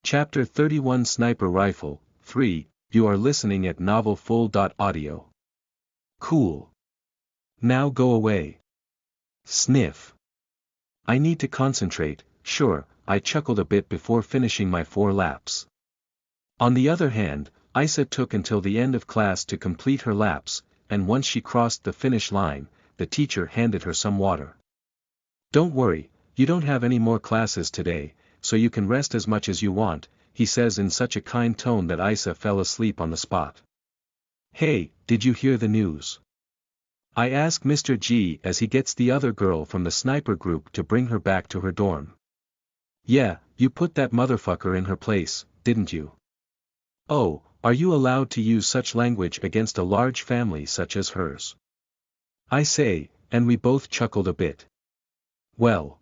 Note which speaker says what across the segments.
Speaker 1: Chapter 31 Sniper Rifle, 3, you are listening at novelfull.audio. Cool. Now go away. Sniff. I need to concentrate, sure, I chuckled a bit before finishing my 4 laps. On the other hand, Isa took until the end of class to complete her laps, and once she crossed the finish line, the teacher handed her some water. Don't worry, you don't have any more classes today, so you can rest as much as you want, he says in such a kind tone that Isa fell asleep on the spot. Hey, did you hear the news? I ask Mr. G as he gets the other girl from the sniper group to bring her back to her dorm. Yeah, you put that motherfucker in her place, didn't you? Oh, are you allowed to use such language against a large family such as hers? I say, and we both chuckled a bit. Well,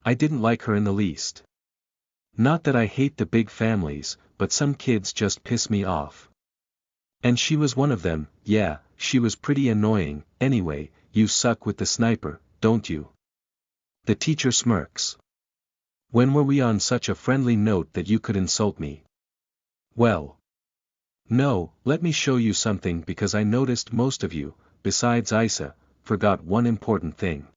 Speaker 1: I didn't like her in the least. Not that I hate the big families, but some kids just piss me off. And she was one of them. Yeah, she was pretty annoying. Anyway, you suck with the sniper, don't you? The teacher smirks. When were we on such a friendly note that you could insult me? Well. No, let me show you something because I noticed most of you, besides Isa, forgot one important thing.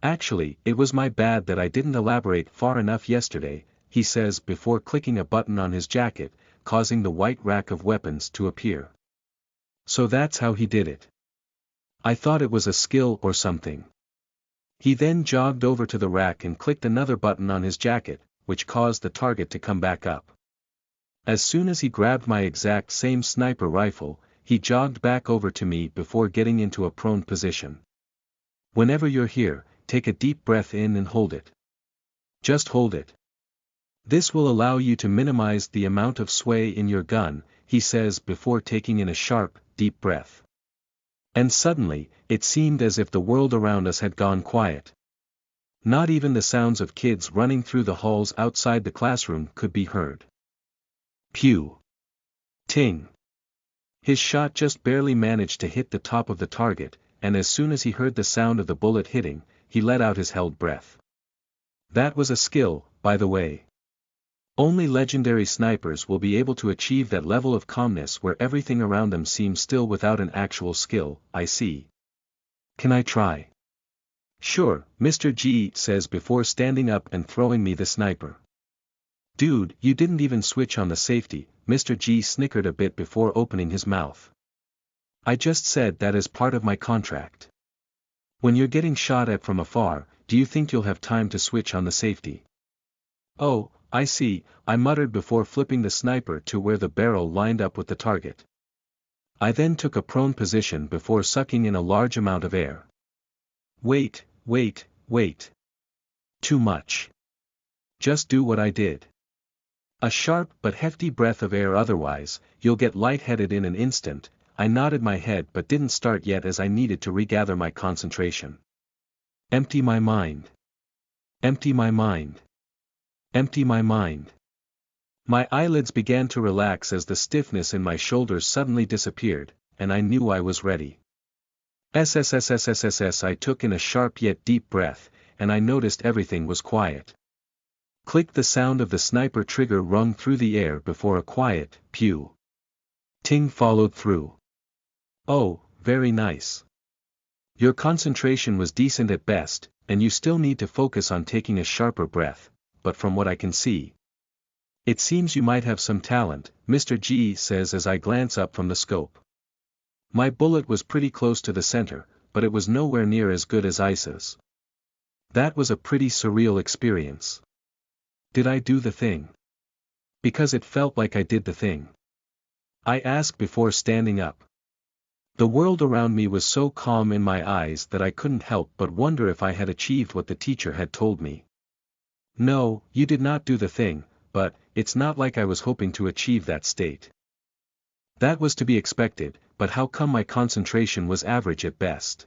Speaker 1: Actually, it was my bad that I didn't elaborate far enough yesterday, he says before clicking a button on his jacket, causing the white rack of weapons to appear. So that's how he did it. I thought it was a skill or something. He then jogged over to the rack and clicked another button on his jacket, which caused the target to come back up. As soon as he grabbed my exact same sniper rifle, he jogged back over to me before getting into a prone position. Whenever you're here, take a deep breath in and hold it. Just hold it. This will allow you to minimize the amount of sway in your gun, he says before taking in a sharp, deep breath. And suddenly, it seemed as if the world around us had gone quiet. Not even the sounds of kids running through the halls outside the classroom could be heard. Pew! Ting! His shot just barely managed to hit the top of the target, and as soon as he heard the sound of the bullet hitting, he let out his held breath. That was a skill, by the way. Only legendary snipers will be able to achieve that level of calmness where everything around them seems still without an actual skill. I see. Can I try? Sure, Mr. G says before standing up and throwing me the sniper. Dude, you didn't even switch on the safety, Mr. G snickered a bit before opening his mouth. I just said that as part of my contract. When you're getting shot at from afar, do you think you'll have time to switch on the safety? Oh, I see, I muttered before flipping the sniper to where the barrel lined up with the target. I then took a prone position before sucking in a large amount of air. Wait. Too much. Just do what I did. A sharp but hefty breath of air, otherwise, you'll get lightheaded in an instant. I nodded my head but didn't start yet as I needed to regather my concentration. Empty my mind. Empty my mind. Empty my mind. My eyelids began to relax as the stiffness in my shoulders suddenly disappeared, and I knew I was ready. SSSSSSS. I took in a sharp yet deep breath, and I noticed everything was quiet. Click. The sound of the sniper trigger rung through the air before a quiet, pew. Ting followed through. Oh, very nice. Your concentration was decent at best, and you still need to focus on taking a sharper breath, but from what I can see, it seems you might have some talent, Mr. G says as I glance up from the scope. My bullet was pretty close to the center, but it was nowhere near as good as Isa's. That was a pretty surreal experience. Did I do the thing? Because it felt like I did the thing. I asked before standing up. The world around me was so calm in my eyes that I couldn't help but wonder if I had achieved what the teacher had told me. No, you did not do the thing, but it's not like I was hoping to achieve that state. That was to be expected, but how come my concentration was average at best?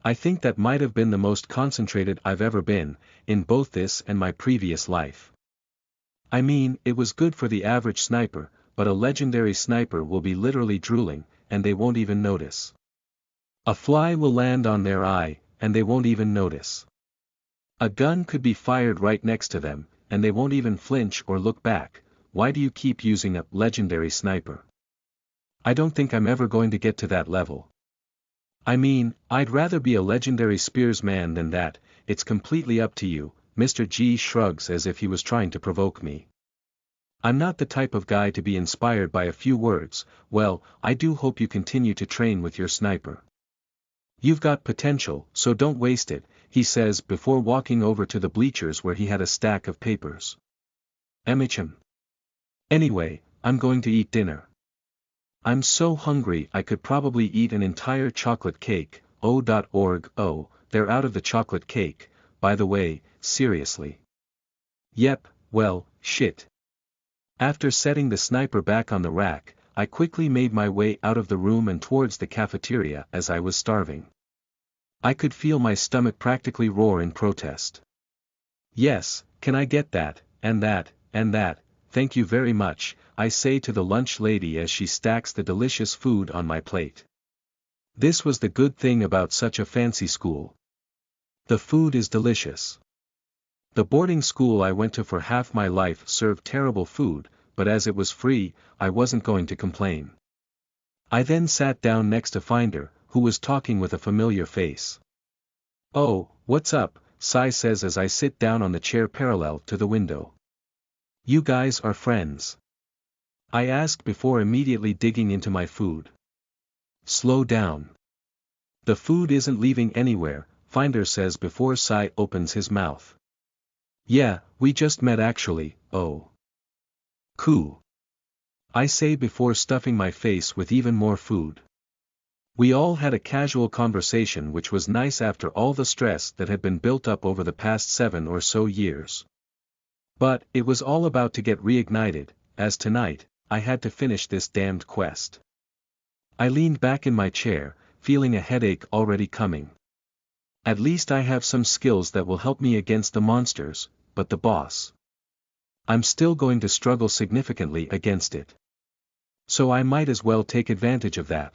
Speaker 1: I think that might have been the most concentrated I've ever been, in both this and my previous life. I mean, it was good for the average sniper, but a legendary sniper will be literally drooling, and they won't even notice. A fly will land on their eye, and they won't even notice. A gun could be fired right next to them, and they won't even flinch or look back. Why do you keep using a legendary sniper? I don't think I'm ever going to get to that level. I mean, I'd rather be a legendary spearsman than that. It's completely up to you. Mr. G shrugs as if he was trying to provoke me. I'm not the type of guy to be inspired by a few words. Well, I do hope you continue to train with your sniper. You've got potential, so don't waste it, he says before walking over to the bleachers where he had a stack of papers. MHM. Anyway, I'm going to eat dinner. I'm so hungry I could probably eat an entire chocolate cake. O.org. Oh, they're out of the chocolate cake, by the way, seriously. Yep, well, shit. After setting the sniper back on the rack, I quickly made my way out of the room and towards the cafeteria as I was starving. I could feel my stomach practically roar in protest. Yes, can I get that, and that, and that, thank you very much, I say to the lunch lady as she stacks the delicious food on my plate. This was the good thing about such a fancy school. The food is delicious. The boarding school I went to for half my life served terrible food, but as it was free, I wasn't going to complain. I then sat down next to Finder, who was talking with a familiar face. Oh, what's up, Sai says as I sit down on the chair parallel to the window. You guys are friends? I ask before immediately digging into my food. Slow down. The food isn't leaving anywhere, Finder says before Sai opens his mouth. Yeah, we just met actually. Oh. Cool. I say before stuffing my face with even more food. We all had a casual conversation which was nice after all the stress that had been built up over the past 7 or so years. But, it was all about to get reignited, as tonight, I had to finish this damned quest. I leaned back in my chair, feeling a headache already coming. At least I have some skills that will help me against the monsters, but the boss. I'm still going to struggle significantly against it. So I might as well take advantage of that.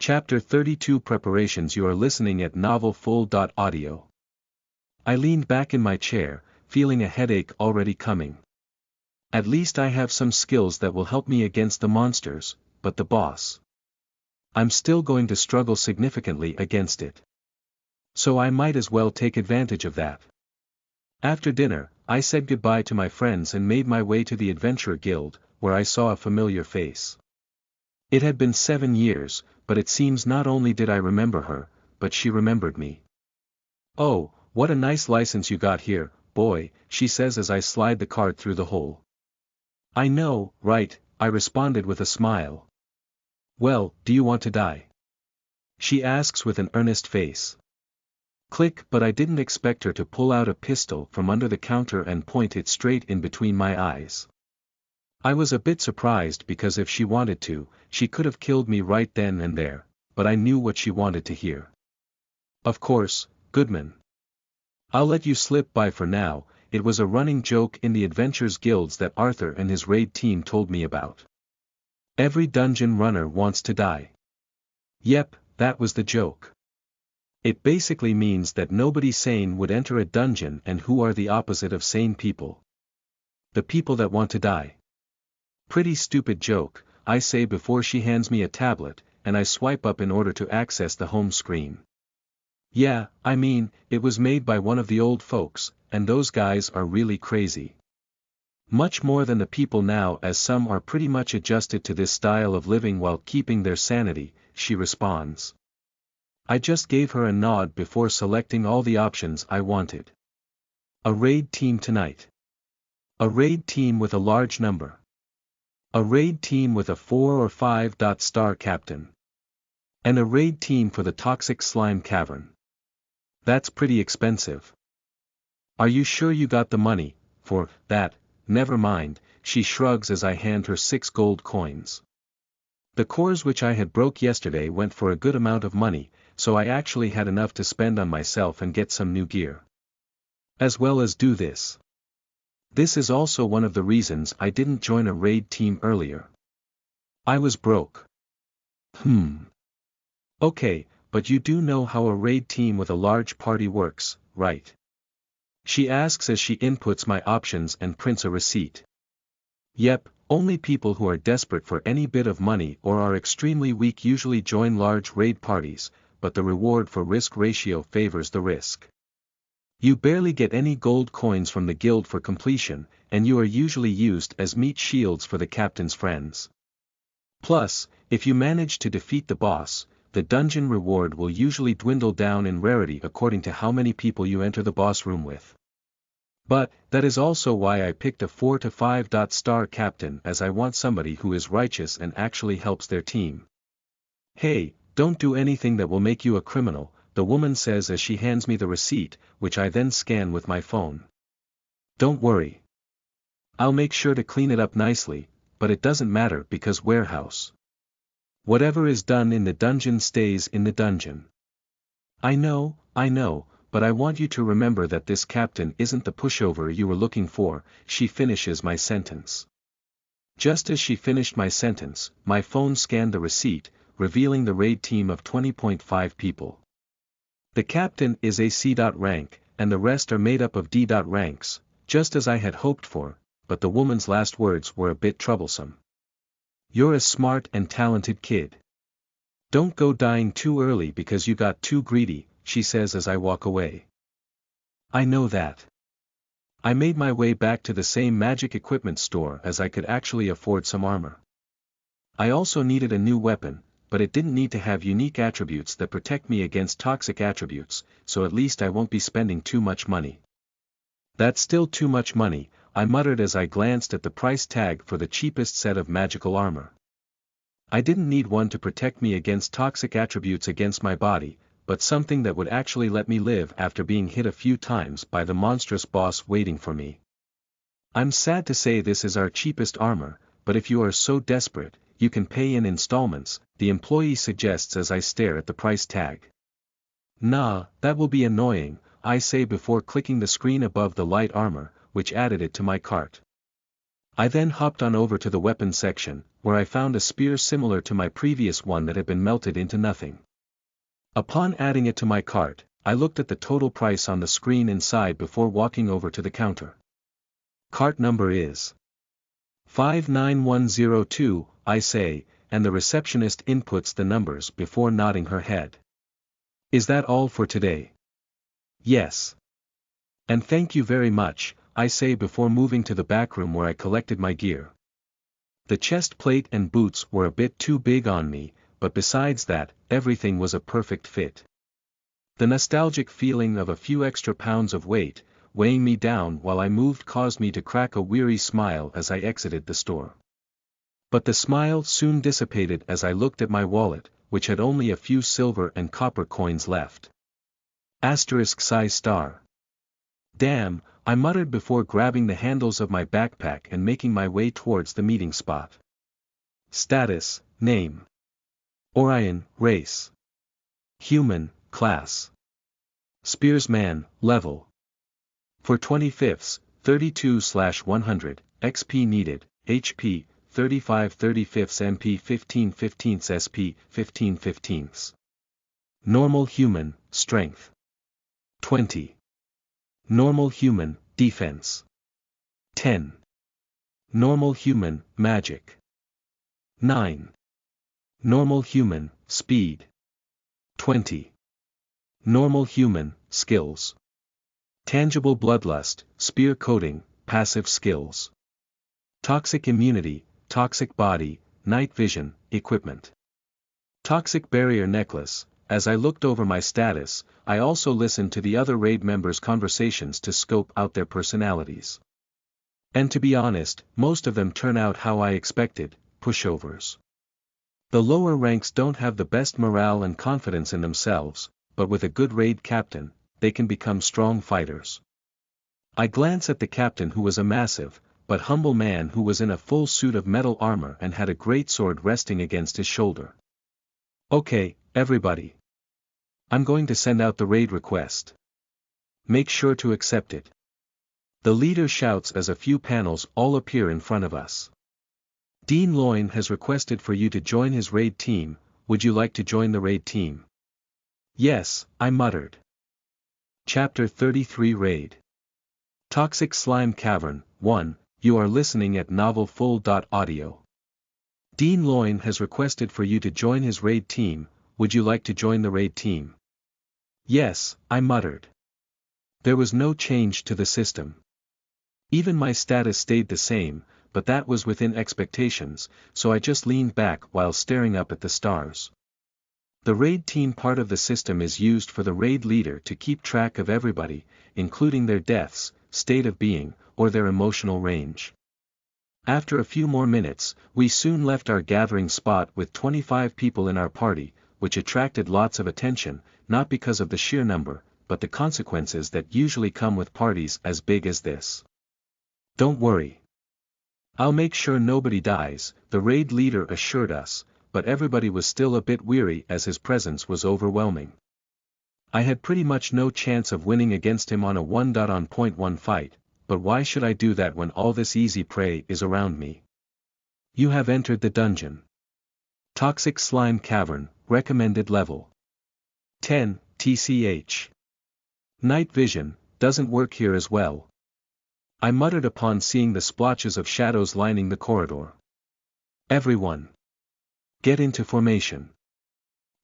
Speaker 1: Chapter 32 Preparations. You are listening at novelfull.audio. I leaned back in my chair, feeling a headache already coming. At least I have some skills that will help me against the monsters, but the boss. I'm still going to struggle significantly against it. So I might as well take advantage of that. After dinner, I said goodbye to my friends and made my way to the Adventurer Guild, where I saw a familiar face. It had been 7 years, but it seems not only did I remember her, but she remembered me. Oh, what a nice license you got here, boy, she says as I slide the card through the hole. I know, right, I responded with a smile. Well, do you want to die? She asks with an earnest face. Click, but I didn't expect her to pull out a pistol from under the counter and point it straight in between my eyes. I was a bit surprised because if she wanted to, she could have killed me right then and there, but I knew what she wanted to hear. Of course, Goodman. I'll let you slip by for now. It was a running joke in the Adventurers Guilds that Arthur and his raid team told me about. Every dungeon runner wants to die. Yep, that was the joke. It basically means that nobody sane would enter a dungeon, and who are the opposite of sane people? The people that want to die. Pretty stupid joke, I say before she hands me a tablet, and I swipe up in order to access the home screen. Yeah, I mean, it was made by one of the old folks, and those guys are really crazy. Much more than the people now, as some are pretty much adjusted to this style of living while keeping their sanity, she responds. I just gave her a nod before selecting all the options I wanted. A raid team tonight. A raid team with a large number. A raid team with a 4 or 5 star captain. And a raid team for the toxic slime cavern. That's pretty expensive. Are you sure you got the money for that? Never mind, she shrugs as I hand her 6 gold coins. The cores which I had broke yesterday went for a good amount of money, so I actually had enough to spend on myself and get some new gear. As well as do this. This is also one of the reasons I didn't join a raid team earlier. I was broke. Okay, but you do know how a raid team with a large party works, right? She asks as she inputs my options and prints a receipt. Yep, only people who are desperate for any bit of money or are extremely weak usually join large raid parties, but the reward for risk ratio favors the risk. You barely get any gold coins from the guild for completion, and you are usually used as meat shields for the captain's friends. Plus, if you manage to defeat the boss, the dungeon reward will usually dwindle down in rarity according to how many people you enter the boss room with. But, that is also why I picked a 4 to 5 star captain, as I want somebody who is righteous and actually helps their team. Hey, don't do anything that will make you a criminal, the woman says as she hands me the receipt, which I then scan with my phone. Don't worry. I'll make sure to clean it up nicely, but it doesn't matter because warehouse. Whatever is done in the dungeon stays in the dungeon. I know, but I want you to remember that this captain isn't the pushover you were looking for, she finishes my sentence. Just as she finished my sentence, my phone scanned the receipt, revealing the raid team of 20.5 people. The captain is a C. rank, and the rest are made up of D. ranks, just as I had hoped for, but the woman's last words were a bit troublesome. You're a smart and talented kid. Don't go dying too early because you got too greedy, she says as I walk away. I know that. I made my way back to the same magic equipment store as I could actually afford some armor. I also needed a new weapon, but it didn't need to have unique attributes that protect me against toxic attributes, so at least I won't be spending too much money. That's still too much money, I muttered as I glanced at the price tag for the cheapest set of magical armor. I didn't need one to protect me against toxic attributes against my body, but something that would actually let me live after being hit a few times by the monstrous boss waiting for me. I'm sad to say this is our cheapest armor, but if you are so desperate, you can pay in installments, the employee suggests as I stare at the price tag. Nah, that will be annoying, I say before clicking the screen above the light armor, which added it to my cart. I then hopped on over to the weapon section, where I found a spear similar to my previous one that had been melted into nothing. Upon adding it to my cart, I looked at the total price on the screen inside before walking over to the counter. Cart number is 59102, I say, and the receptionist inputs the numbers before nodding her head. Is that all for today? Yes. And thank you very much, I say before moving to the back room where I collected my gear. The chest plate and boots were a bit too big on me, but besides that, everything was a perfect fit. The nostalgic feeling of a few extra pounds of weight, weighing me down while I moved caused me to crack a weary smile as I exited the store. But the smile soon dissipated as I looked at my wallet, which had only a few silver and copper coins left. ****. Damn, I muttered before grabbing the handles of my backpack and making my way towards the meeting spot. Status, name. Orion, race. Human, class. Spearsman, level. For 25ths, 32/100, XP needed, HP, 35 35ths MP 15 15ths SP, 15 15ths. Normal human, strength. 20. Normal human, defense. 10. Normal human, magic. 9. Normal human, speed. 20. Normal human, skills. Tangible bloodlust, spear coating, passive skills. Toxic immunity, toxic body, night vision, equipment. Toxic barrier necklace. As I looked over my status, I also listened to the other raid members' conversations to scope out their personalities. And to be honest, most of them turn out how I expected, pushovers. The lower ranks don't have the best morale and confidence in themselves, but with a good raid captain, they can become strong fighters. I glance at the captain who was a massive, but humble man who was in a full suit of metal armor and had a great sword resting against his shoulder. Okay, everybody. I'm going to send out the raid request. Make sure to accept it. The leader shouts as a few panels all appear in front of us. Dean Loyne has requested for you to join his raid team, would you like to join the raid team? Yes, I muttered. Chapter 33 Raid. Toxic Slime Cavern, 1, you are listening at novelfull.audio. Dean Loyne has requested for you to join his raid team. Would you like to join the raid team? Yes, I muttered. There was no change to the system. Even my status stayed the same, but that was within expectations, so I just leaned back while staring up at the stars. The raid team part of the system is used for the raid leader to keep track of everybody, including their deaths, state of being, or their emotional range. After a few more minutes, we soon left our gathering spot with 25 people in our party, which attracted lots of attention, not because of the sheer number, but the consequences that usually come with parties as big as this. Don't worry. I'll make sure nobody dies, the raid leader assured us, but everybody was still a bit weary as his presence was overwhelming. I had pretty much no chance of winning against him on a 1.1 fight, but why should I do that when all this easy prey is around me? You have entered the dungeon. Toxic Slime Cavern, recommended level 10, TCH. Night vision, doesn't work here as well. I muttered upon seeing the splotches of shadows lining the corridor. Everyone. Get into formation.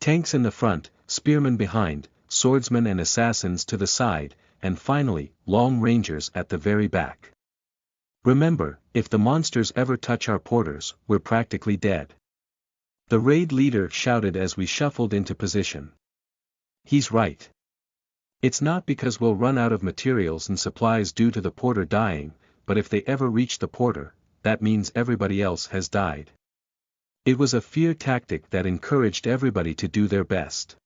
Speaker 1: Tanks in the front, spearmen behind, swordsmen and assassins to the side, and finally, long rangers at the very back. Remember, if the monsters ever touch our porters, we're practically dead. The raid leader shouted as we shuffled into position. He's right. It's not because we'll run out of materials and supplies due to the porter dying, but if they ever reach the porter, that means everybody else has died. It was a fear tactic that encouraged everybody to do their best.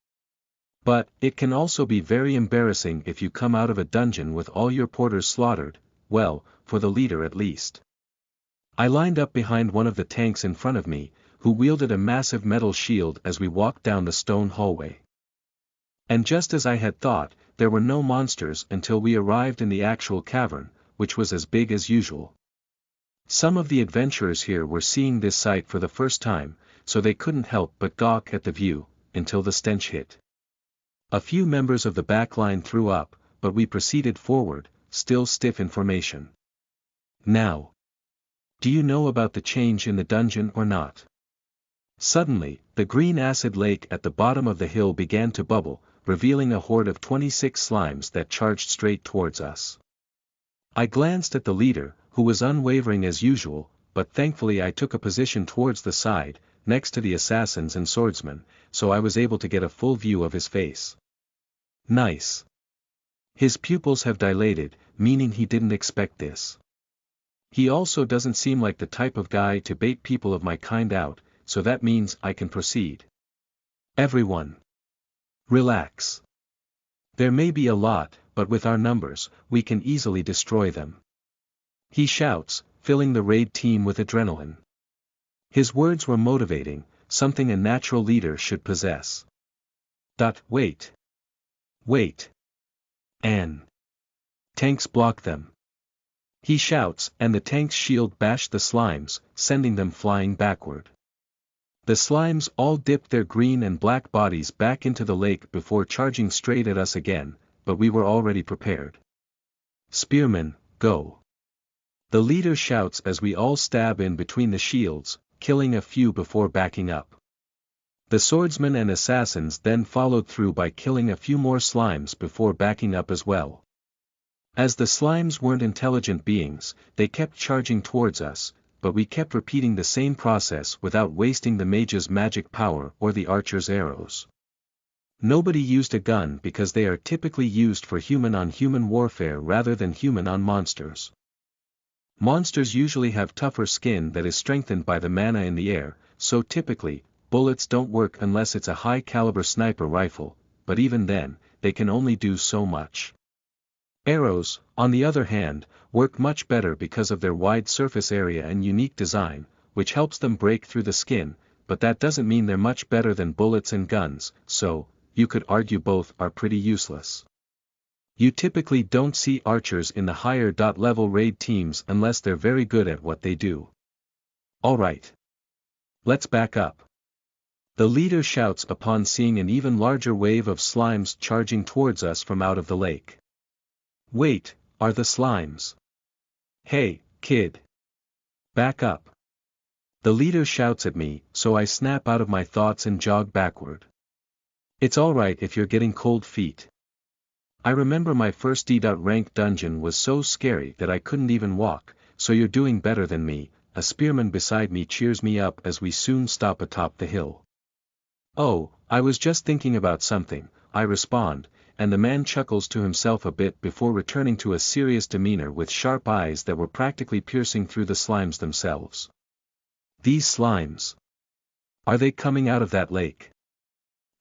Speaker 1: But, it can also be very embarrassing if you come out of a dungeon with all your porters slaughtered, well, for the leader at least. I lined up behind one of the tanks in front of me, who wielded a massive metal shield as we walked down the stone hallway. And just as I had thought, there were no monsters until we arrived in the actual cavern, which was as big as usual. Some of the adventurers here were seeing this sight for the first time, so they couldn't help but gawk at the view, until the stench hit. A few members of the back line threw up, but we proceeded forward, still stiff in formation. Now. Do you know about the change in the dungeon or not? Suddenly, the green acid lake at the bottom of the hill began to bubble, revealing a horde of 26 slimes that charged straight towards us. I glanced at the leader, who was unwavering as usual, but thankfully I took a position towards the side, next to the assassins and swordsmen, so I was able to get a full view of his face. Nice. His pupils have dilated, meaning he didn't expect this. He also doesn't seem like the type of guy to bait people of my kind out, so that means I can proceed. Everyone. Relax. There may be a lot, but with our numbers, we can easily destroy them. He shouts, filling the raid team with adrenaline. His words were motivating, something a natural leader should possess. Wait. Wait. Tanks block them. He shouts, and the tank's shield bashed the slimes, sending them flying backward. The slimes all dipped their green and black bodies back into the lake before charging straight at us again, but we were already prepared. Spearmen, go. The leader shouts as we all stab in between the shields, killing a few before backing up. The swordsmen and assassins then followed through by killing a few more slimes before backing up as well. As the slimes weren't intelligent beings, they kept charging towards us, but we kept repeating the same process without wasting the mage's magic power or the archer's arrows. Nobody used a gun because they are typically used for human-on-human warfare rather than human on monsters. Monsters usually have tougher skin that is strengthened by the mana in the air, so typically, bullets don't work unless it's a high-caliber sniper rifle, but even then, they can only do so much. Arrows, on the other hand, work much better because of their wide surface area and unique design, which helps them break through the skin, but that doesn't mean they're much better than bullets and guns, so, you could argue both are pretty useless. You typically don't see archers in the higher level raid teams unless they're very good at what they do. Alright. Let's back up. The leader shouts upon seeing an even larger wave of slimes charging towards us from out of the lake. Wait, are the slimes. Hey, kid. Back up. The leader shouts at me, so I snap out of my thoughts and jog backward. It's alright if you're getting cold feet. I remember my first D.rank dungeon was so scary that I couldn't even walk, so you're doing better than me. A spearman beside me cheers me up as we soon stop atop the hill. Oh, I was just thinking about something, I respond, and the man chuckles to himself a bit before returning to a serious demeanor with sharp eyes that were practically piercing through the slimes themselves. These slimes. Are they coming out of that lake?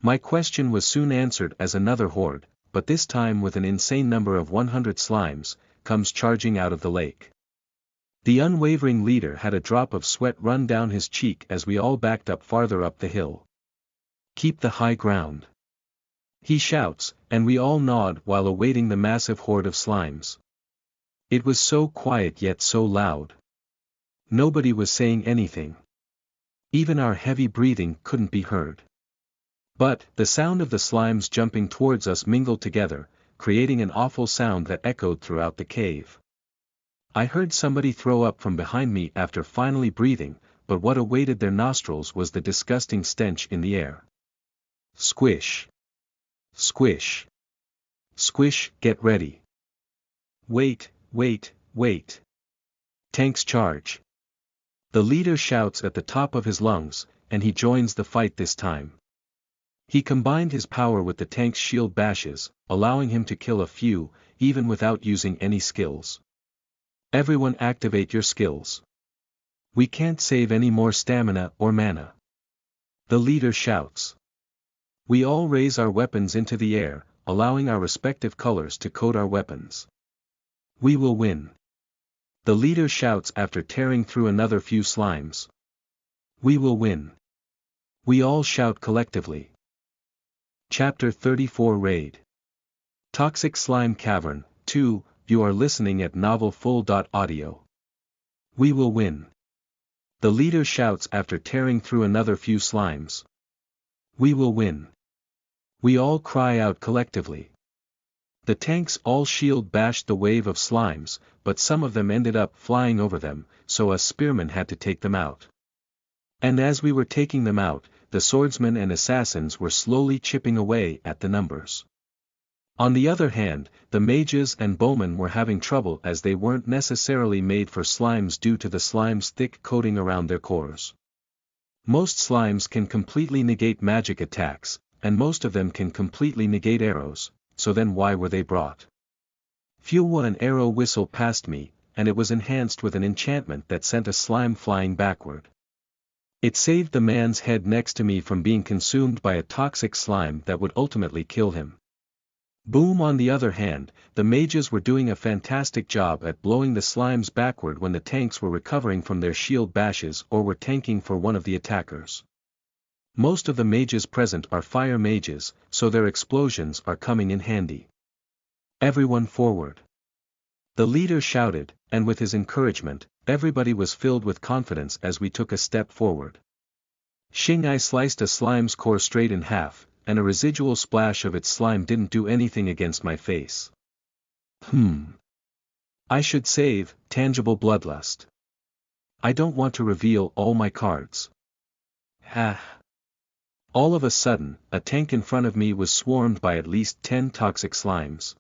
Speaker 1: My question was soon answered as another horde, but this time with an insane number of 100 slimes, comes charging out of the lake. The unwavering leader had a drop of sweat run down his cheek as we all backed up farther up the hill. Keep the high ground. He shouts, and we all nod while awaiting the massive horde of slimes. It was so quiet yet so loud. Nobody was saying anything. Even our heavy breathing couldn't be heard. But, the sound of the slimes jumping towards us mingled together, creating an awful sound that echoed throughout the cave. I heard somebody throw up from behind me after finally breathing, but what awaited their nostrils was the disgusting stench in the air. Squish. Squish. Squish, get ready. Wait, wait, wait. Tanks charge. The leader shouts at the top of his lungs, and he joins the fight this time. He combined his power with the tank's shield bashes, allowing him to kill a few, even without using any skills. Everyone activate your skills. We can't save any more stamina or mana. The leader shouts. We all raise our weapons into the air, allowing our respective colors to code our weapons. We will win. The leader shouts after tearing through another few slimes. We will win. We all shout collectively. Chapter 34 Raid. Toxic Slime Cavern, 2, you are listening at novelfull.audio. We will win. The leader shouts after tearing through another few slimes. We will win. We all cry out collectively. The tanks all shield bashed the wave of slimes, but some of them ended up flying over them, so a spearman had to take them out. And as we were taking them out, the swordsmen and assassins were slowly chipping away at the numbers. On the other hand, the mages and bowmen were having trouble as they weren't necessarily made for slimes due to the slime's thick coating around their cores. Most slimes can completely negate magic attacks, and most of them can completely negate arrows, so then why were they brought? Fuel an arrow whistled past me, and it was enhanced with an enchantment that sent a slime flying backward. It saved the man's head next to me from being consumed by a toxic slime that would ultimately kill him. Boom. On the other hand, the mages were doing a fantastic job at blowing the slimes backward when the tanks were recovering from their shield bashes or were tanking for one of the attackers. Most of the mages present are fire mages, so their explosions are coming in handy. Everyone forward. The leader shouted, and with his encouragement, everybody was filled with confidence as we took a step forward. Shing! I sliced a slime's core straight in half, and a residual splash of its slime didn't do anything against my face. I should save, tangible bloodlust. I don't want to reveal all my cards. All of a sudden, a tank in front of me was swarmed by at least 10 toxic slimes.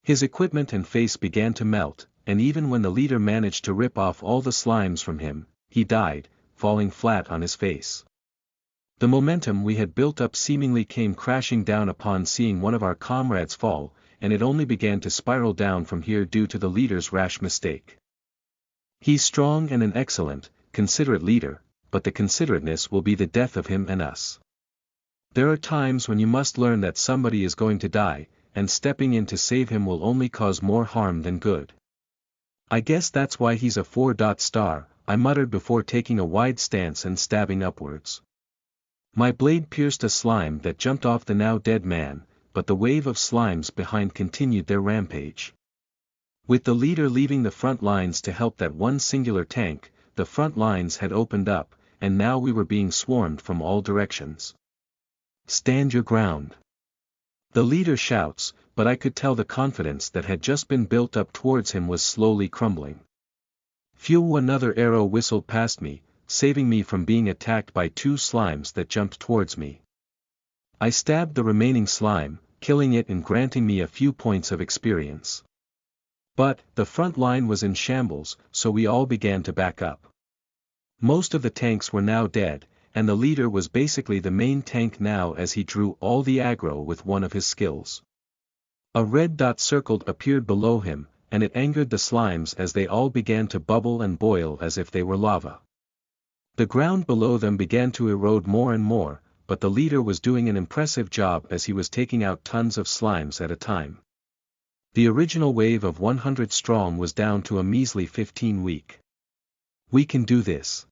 Speaker 1: His equipment and face began to melt, and even when the leader managed to rip off all the slimes from him, he died, falling flat on his face. The momentum we had built up seemingly came crashing down upon seeing one of our comrades fall, and it only began to spiral down from here due to the leader's rash mistake. He's strong and an excellent, considerate leader, but the considerateness will be the death of him and us. There are times when you must learn that somebody is going to die, and stepping in to save him will only cause more harm than good. I guess that's why he's a 4-star, I muttered before taking a wide stance and stabbing upwards. My blade pierced a slime that jumped off the now dead man, but the wave of slimes behind continued their rampage. With the leader leaving the front lines to help that one singular tank, the front lines had opened up, and now we were being swarmed from all directions. Stand your ground. The leader shouts, but I could tell the confidence that had just been built up towards him was slowly crumbling. Phew! Another arrow whistled past me, saving me from being attacked by two slimes that jumped towards me. I stabbed the remaining slime, killing it and granting me a few points of experience. But, the front line was in shambles, so we all began to back up. Most of the tanks were now dead, and the leader was basically the main tank now as he drew all the aggro with one of his skills. A red dot circled appeared below him, and it angered the slimes as they all began to bubble and boil as if they were lava. The ground below them began to erode more and more, but the leader was doing an impressive job as he was taking out tons of slimes at a time. The original wave of 100 strong was down to a measly 15 weak. We can do this.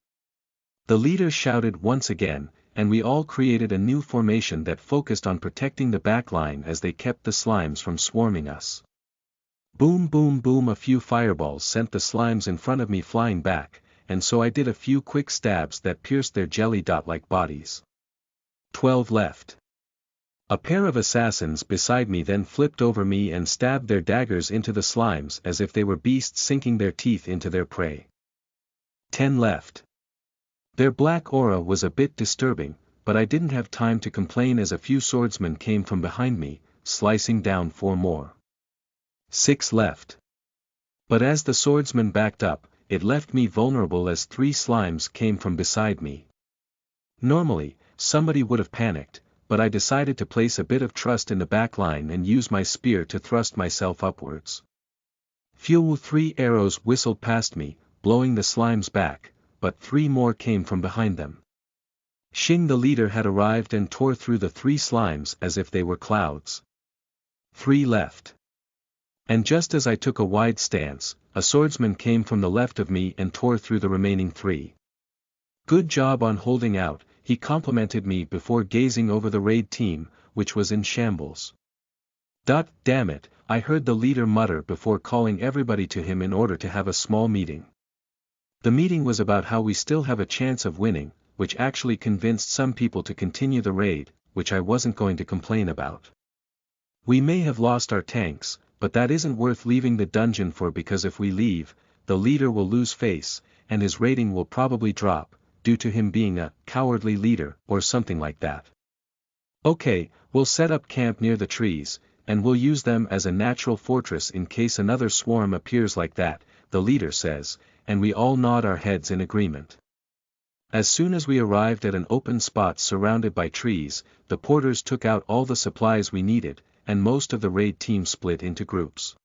Speaker 1: The leader shouted once again, and we all created a new formation that focused on protecting the backline as they kept the slimes from swarming us. Boom boom boom, a few fireballs sent the slimes in front of me flying back, and so I did a few quick stabs that pierced their jelly dot-like bodies. 12 left. A pair of assassins beside me then flipped over me and stabbed their daggers into the slimes as if they were beasts sinking their teeth into their prey. 10 left. Their black aura was a bit disturbing, but I didn't have time to complain as a few swordsmen came from behind me, slicing down 4 more. 6 left. But as the swordsman backed up, it left me vulnerable as 3 slimes came from beside me. Normally, somebody would have panicked, but I decided to place a bit of trust in the backline and use my spear to thrust myself upwards. Phew! 3 arrows whistled past me, blowing the slimes back, but 3 more came from behind them. Xing the leader had arrived and tore through the 3 slimes as if they were clouds. 3 left. And just as I took a wide stance, a swordsman came from the left of me and tore through the remaining 3. Good job on holding out, he complimented me before gazing over the raid team, which was in shambles. Damn it, I heard the leader mutter before calling everybody to him in order to have a small meeting. The meeting was about how we still have a chance of winning, which actually convinced some people to continue the raid, which I wasn't going to complain about. We may have lost our tanks, but that isn't worth leaving the dungeon for, because if we leave, the leader will lose face, and his rating will probably drop, due to him being a cowardly leader or something like that. Okay, we'll set up camp near the trees, and we'll use them as a natural fortress in case another swarm appears like that, the leader says, and we all nod our heads in agreement. As soon as we arrived at an open spot surrounded by trees, the porters took out all the supplies we needed, and most of the raid team split into groups.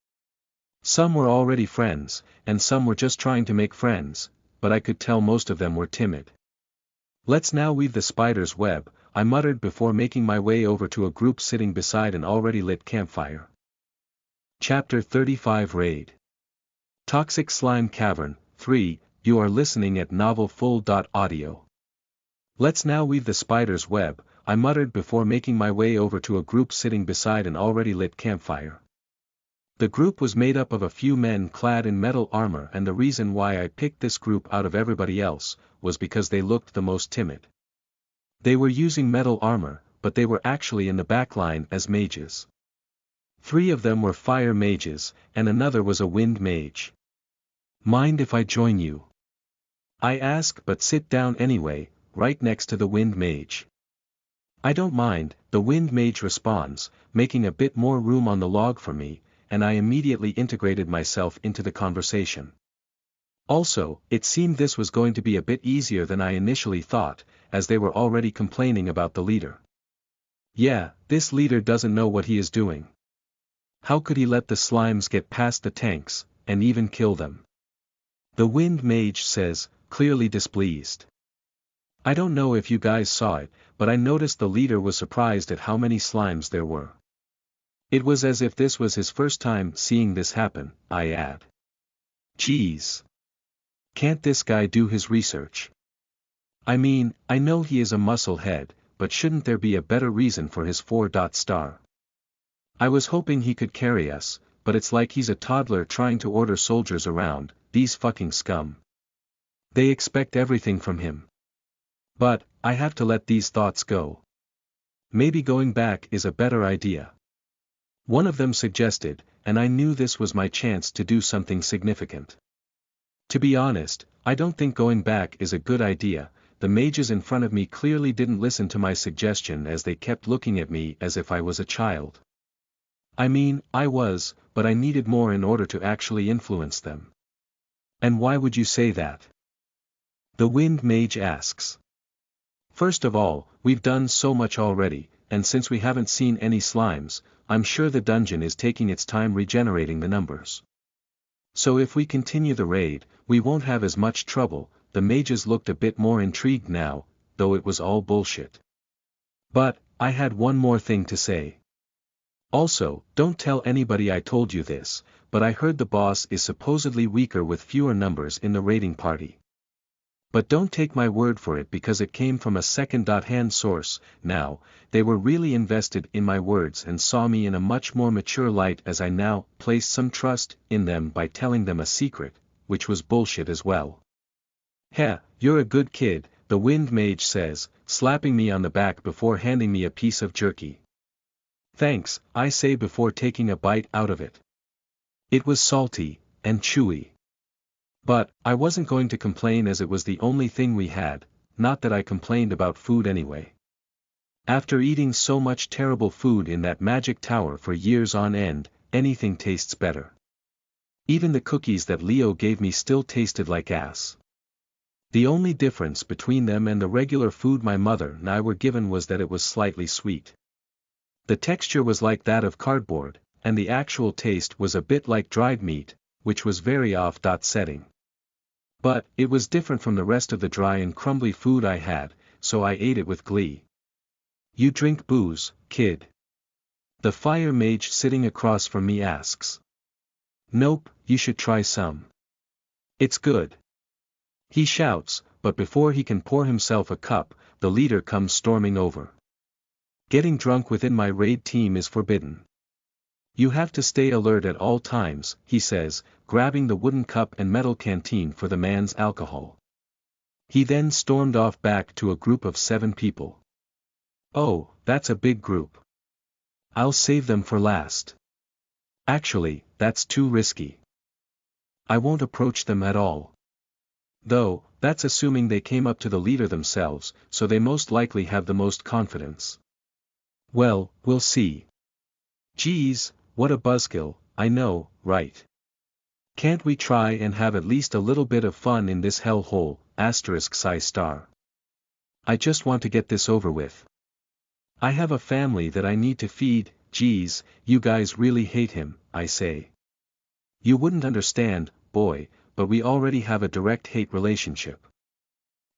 Speaker 1: Some were already friends, and some were just trying to make friends, but I could tell most of them were timid. Let's now weave the spider's web, I muttered before making my way over to a group sitting beside an already lit campfire. Chapter 35 Raid. Toxic Slime Cavern, 3, you are listening at novelfull.audio. Let's now weave the spider's web, I muttered before making my way over to a group sitting beside an already lit campfire. The group was made up of a few men clad in metal armor, and the reason why I picked this group out of everybody else, was because they looked the most timid. They were using metal armor, but they were actually in the backline as mages. 3 of them were fire mages, and another was a wind mage. Mind if I join you? I ask, but sit down anyway, right next to the wind mage. I don't mind, the wind mage responds, making a bit more room on the log for me, and I immediately integrated myself into the conversation. Also, it seemed this was going to be a bit easier than I initially thought, as they were already complaining about the leader. Yeah, this leader doesn't know what he is doing. How could he let the slimes get past the tanks, and even kill them? The wind mage says, clearly displeased. I don't know if you guys saw it, but I noticed the leader was surprised at how many slimes there were. It was as if this was his first time seeing this happen, I add. Geez. Can't this guy do his research? I mean, I know he is a muscle head, but shouldn't there be a better reason for his 4-star? I was hoping he could carry us, but it's like he's a toddler trying to order soldiers around, these fucking scum. They expect everything from him. But, I have to let these thoughts go. Maybe going back is a better idea. One of them suggested, and I knew this was my chance to do something significant. To be honest, I don't think going back is a good idea. The mages in front of me clearly didn't listen to my suggestion as they kept looking at me as if I was a child. I mean, I was, but I needed more in order to actually influence them. And why would you say that? The Wind Mage asks. First of all, we've done so much already, and since we haven't seen any slimes, I'm sure the dungeon is taking its time regenerating the numbers. So if we continue the raid, we won't have as much trouble. The mages looked a bit more intrigued now, though it was all bullshit. But, I had one more thing to say. Also, don't tell anybody I told you this, but I heard the boss is supposedly weaker with fewer numbers in the raiding party. But don't take my word for it because it came from a second-hand source. Now, they were really invested in my words and saw me in a much more mature light as I now placed some trust in them by telling them a secret, which was bullshit as well. Heh, you're a good kid, the Wind Mage says, slapping me on the back before handing me a piece of jerky. Thanks, I say before taking a bite out of it. It was salty, and chewy. But, I wasn't going to complain as it was the only thing we had, not that I complained about food anyway. After eating so much terrible food in that magic tower for years on end, anything tastes better. Even the cookies that Leo gave me still tasted like ass. The only difference between them and the regular food my mother and I were given was that it was slightly sweet. The texture was like that of cardboard, and the actual taste was a bit like dried meat, which was very off-setting. But, it was different from the rest of the dry and crumbly food I had, so I ate it with glee. You drink booze, kid? The fire mage sitting across from me asks. Nope, you should try some. It's good. He shouts, but before he can pour himself a cup, the leader comes storming over. Getting drunk within my raid team is forbidden. You have to stay alert at all times, he says, grabbing the wooden cup and metal canteen for the man's alcohol. He then stormed off back to a group of 7 people. Oh, that's a big group. I'll save them for last. Actually, that's too risky. I won't approach them at all. Though, that's assuming they came up to the leader themselves, so they most likely have the most confidence. Well, we'll see. Geez, what a buzzkill, I know, right? Can't we try and have at least a little bit of fun in this hellhole, *****. I just want to get this over with. I have a family that I need to feed. Geez, you guys really hate him, I say. You wouldn't understand, boy, but we already have a direct hate relationship.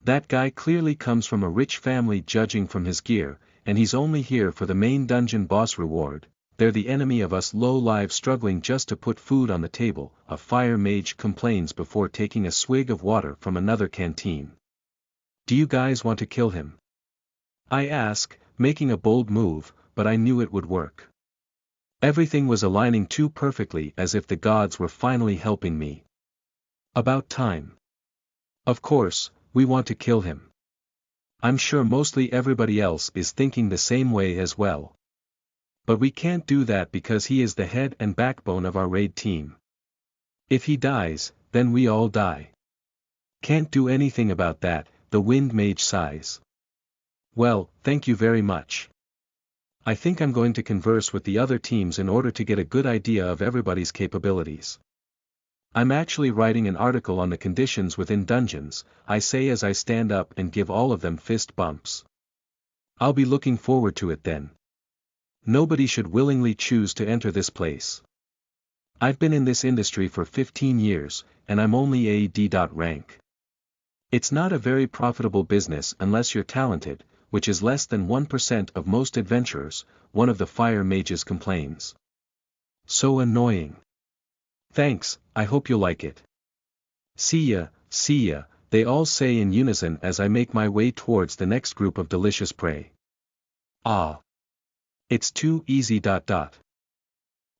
Speaker 1: That guy clearly comes from a rich family judging from his gear, and he's only here for the main dungeon boss reward. They're the enemy of us low-lives struggling just to put food on the table, a fire mage complains before taking a swig of water from another canteen. Do you guys want to kill him? I ask, making a bold move, but I knew it would work. Everything was aligning too perfectly as if the gods were finally helping me. About time. Of course, we want to kill him. I'm sure mostly everybody else is thinking the same way as well. But we can't do that because he is the head and backbone of our raid team. If he dies, then we all die. Can't do anything about that, the Wind Mage sighs. Well, thank you very much. I think I'm going to converse with the other teams in order to get a good idea of everybody's capabilities. I'm actually writing an article on the conditions within dungeons, I say as I stand up and give all of them fist bumps. I'll be looking forward to it then. Nobody should willingly choose to enter this place. I've been in this industry for 15 years, and I'm only a D. rank. It's not a very profitable business unless you're talented, which is less than 1% of most adventurers, one of the fire mages complains. So annoying. Thanks, I hope you like it. See ya, they all say in unison as I make my way towards the next group of delicious prey. Ah. It's too easy.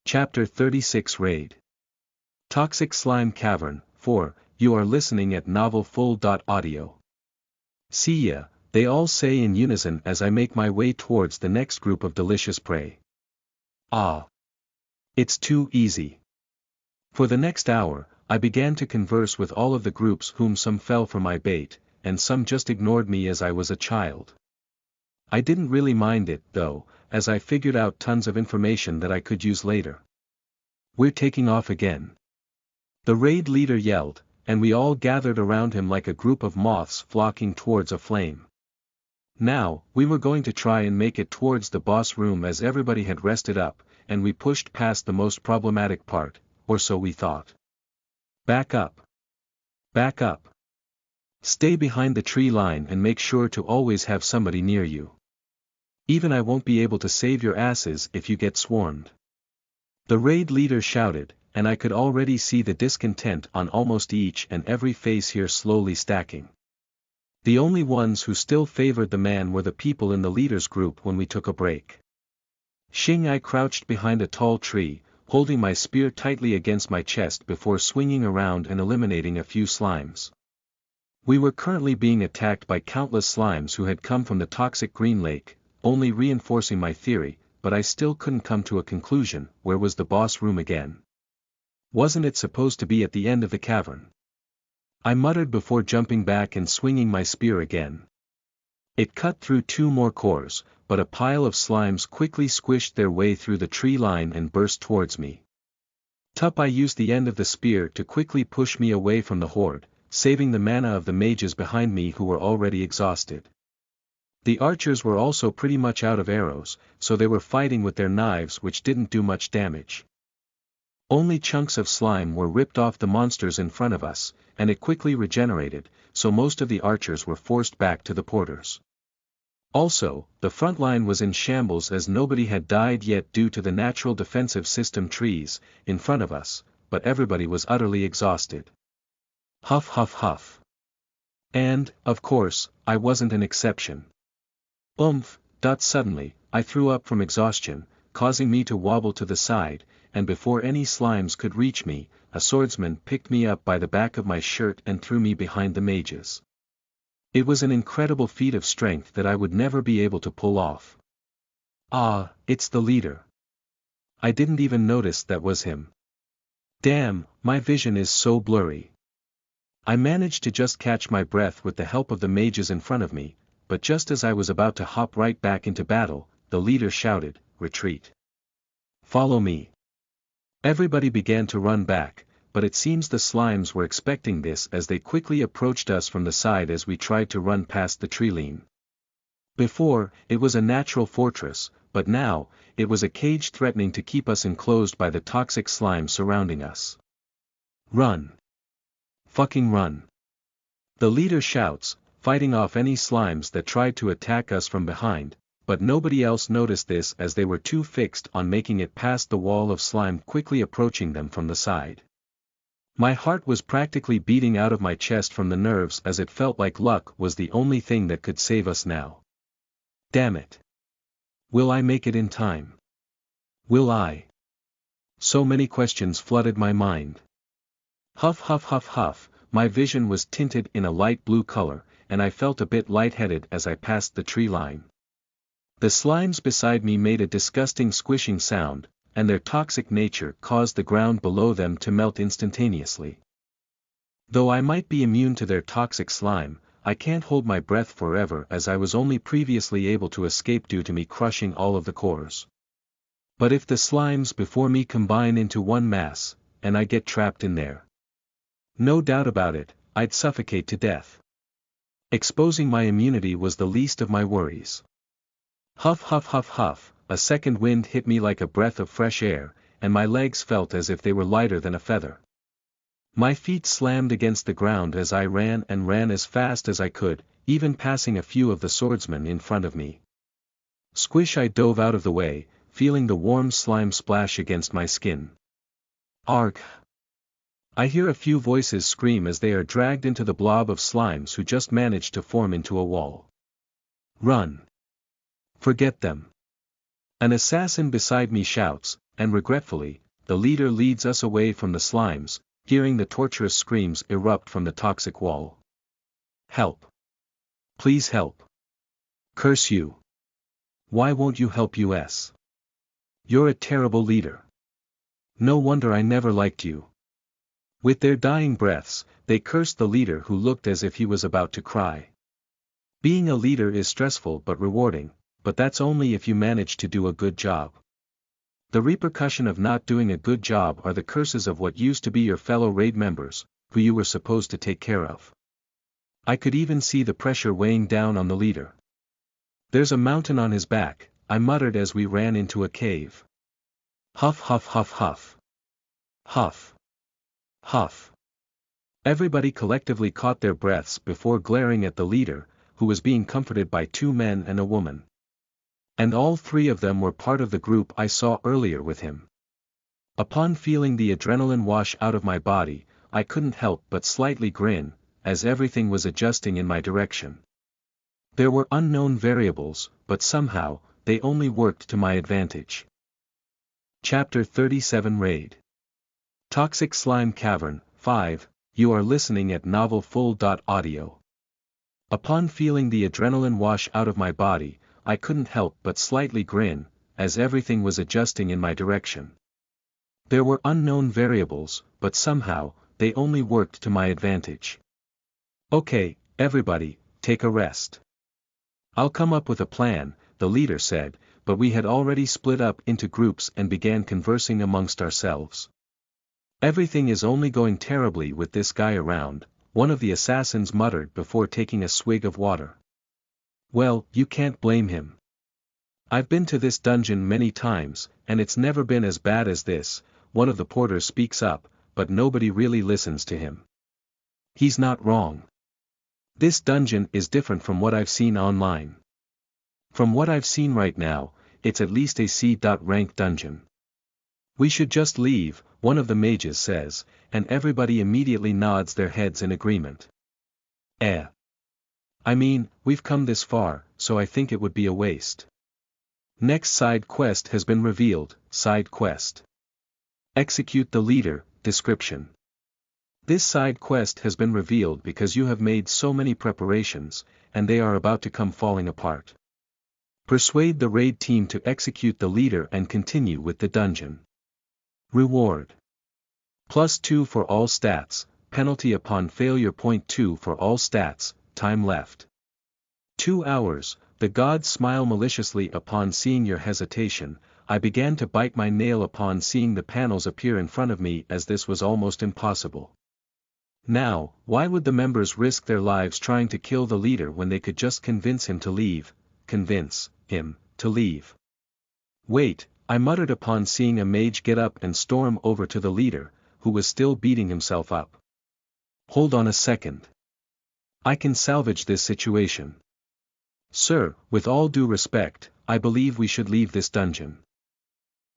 Speaker 1: Chapter 36 Raid. Toxic Slime Cavern, 4, you are listening at novelfull.audio. See ya, they all say in unison as I make my way towards the next group of delicious prey. Ah. It's too easy. For the next hour, I began to converse with all of the groups whom some fell for my bait, and some just ignored me as I was a child. I didn't really mind it, though, as I figured out tons of information that I could use later. We're taking off again. The raid leader yelled, and we all gathered around him like a group of moths flocking towards a flame. Now, we were going to try and make it towards the boss room as everybody had rested up, and we pushed past the most problematic part, or so we thought. Back up. Back up. Stay behind the tree line and make sure to always have somebody near you. Even I won't be able to save your asses if you get swarmed. The raid leader shouted, and I could already see the discontent on almost each and every face here slowly stacking. The only ones who still favored the man were the people in the leader's group when we took a break. I crouched behind a tall tree, holding my spear tightly against my chest before swinging around and eliminating a few slimes. We were currently being attacked by countless slimes who had come from the toxic green lake, only reinforcing my theory, but I still couldn't come to a conclusion. Where was the boss room again? Wasn't it supposed to be at the end of the cavern? I muttered before jumping back and swinging my spear again. It cut through 2 more cores, but a pile of slimes quickly squished their way through the tree line and burst towards me. I used the end of the spear to quickly push me away from the horde, saving the mana of the mages behind me who were already exhausted. The archers were also pretty much out of arrows, so they were fighting with their knives which didn't do much damage. Only chunks of slime were ripped off the monsters in front of us, and it quickly regenerated, so most of the archers were forced back to the porters. Also, the front line was in shambles as nobody had died yet due to the natural defensive system trees in front of us, but everybody was utterly exhausted. Huff huff huff. And, of course, I wasn't an exception. Suddenly, I threw up from exhaustion, causing me to wobble to the side, and before any slimes could reach me, a swordsman picked me up by the back of my shirt and threw me behind the mages. It was an incredible feat of strength that I would never be able to pull off. Ah, it's the leader. I didn't even notice that was him. Damn, my vision is so blurry. I managed to just catch my breath with the help of the mages in front of me, but just as I was about to hop right back into battle, the leader shouted, "Retreat. Follow me." Everybody began to run back, but it seems the slimes were expecting this as they quickly approached us from the side as we tried to run past the tree line. Before, it was a natural fortress, but now, it was a cage threatening to keep us enclosed by the toxic slime surrounding us. Run. Fucking run. The leader shouts, fighting off any slimes that tried to attack us from behind, but nobody else noticed this as they were too fixed on making it past the wall of slime quickly approaching them from the side. My heart was practically beating out of my chest from the nerves as it felt like luck was the only thing that could save us now. Damn it. Will I make it in time? Will I? So many questions flooded my mind. Huff huff huff huff, my vision was tinted in a light blue color, and I felt a bit lightheaded as I passed the tree line. The slimes beside me made a disgusting squishing sound, and their toxic nature caused the ground below them to melt instantaneously. Though I might be immune to their toxic slime, I can't hold my breath forever as I was only previously able to escape due to me crushing all of the cores. But if the slimes before me combine into one mass, and I get trapped in there, no doubt about it, I'd suffocate to death. Exposing my immunity was the least of my worries. Huff huff huff huff, a second wind hit me like a breath of fresh air, and my legs felt as if they were lighter than a feather. My feet slammed against the ground as I ran and ran as fast as I could, even passing a few of the swordsmen in front of me. Squish, I dove out of the way, feeling the warm slime splash against my skin. Arg! I hear a few voices scream as they are dragged into the blob of slimes who just managed to form into a wall. Run! Forget them! An assassin beside me shouts, and regretfully, the leader leads us away from the slimes, hearing the torturous screams erupt from the toxic wall. Help! Please help! Curse you! Why won't you help us? You're a terrible leader. No wonder I never liked you. With their dying breaths, they cursed the leader who looked as if he was about to cry. Being a leader is stressful but rewarding, but that's only if you manage to do a good job. The repercussion of not doing a good job are the curses of what used to be your fellow raid members, who you were supposed to take care of. I could even see the pressure weighing down on the leader. There's a mountain on his back, I muttered as we ran into a cave. Huff huff huff huff. Huff. Huff. Everybody collectively caught their breaths before glaring at the leader, who was being comforted by two men and a woman. And all three of them were part of the group I saw earlier with him. Upon feeling the adrenaline wash out of my body, I couldn't help but slightly grin, as everything was adjusting in my direction. There were unknown variables, but somehow, they only worked to my advantage. Chapter 37 Raid. Toxic Slime Cavern, 5, you are listening at novelfull.audio. Upon feeling the adrenaline wash out of my body, I couldn't help but slightly grin, as everything was adjusting in my direction. There were unknown variables, but somehow, they only worked to my advantage. Okay, everybody, take a rest. I'll come up with a plan, the leader said, but we had already split up into groups and began conversing amongst ourselves. Everything is only going terribly with this guy around, one of the assassins muttered before taking a swig of water. Well, you can't blame him. I've been to this dungeon many times, and it's never been as bad as this, one of the porters speaks up, but nobody really listens to him. He's not wrong. This dungeon is different from what I've seen online. From what I've seen right now, it's at least a C.rank dungeon. We should just leave, one of the mages says, and everybody immediately nods their heads in agreement. I mean, we've come this far, so I think it would be a waste. Next side quest has been revealed, side quest. Execute the leader, description. This side quest has been revealed because you have made so many preparations, and they are about to come falling apart. Persuade the raid team to execute the leader and continue with the dungeon. Reward. +2 for all stats, penalty upon failure. 2 for all stats, time left. 2 hours, the gods smile maliciously upon seeing your hesitation. I began to bite my nail upon seeing the panels appear in front of me as this was almost impossible. Now, why would the members risk their lives trying to kill the leader when they could just convince him to leave? Convince him to leave. Wait, I muttered upon seeing a mage get up and storm over to the leader, who was still beating himself up. Hold on a second. I can salvage this situation. Sir, with all due respect, I believe we should leave this dungeon.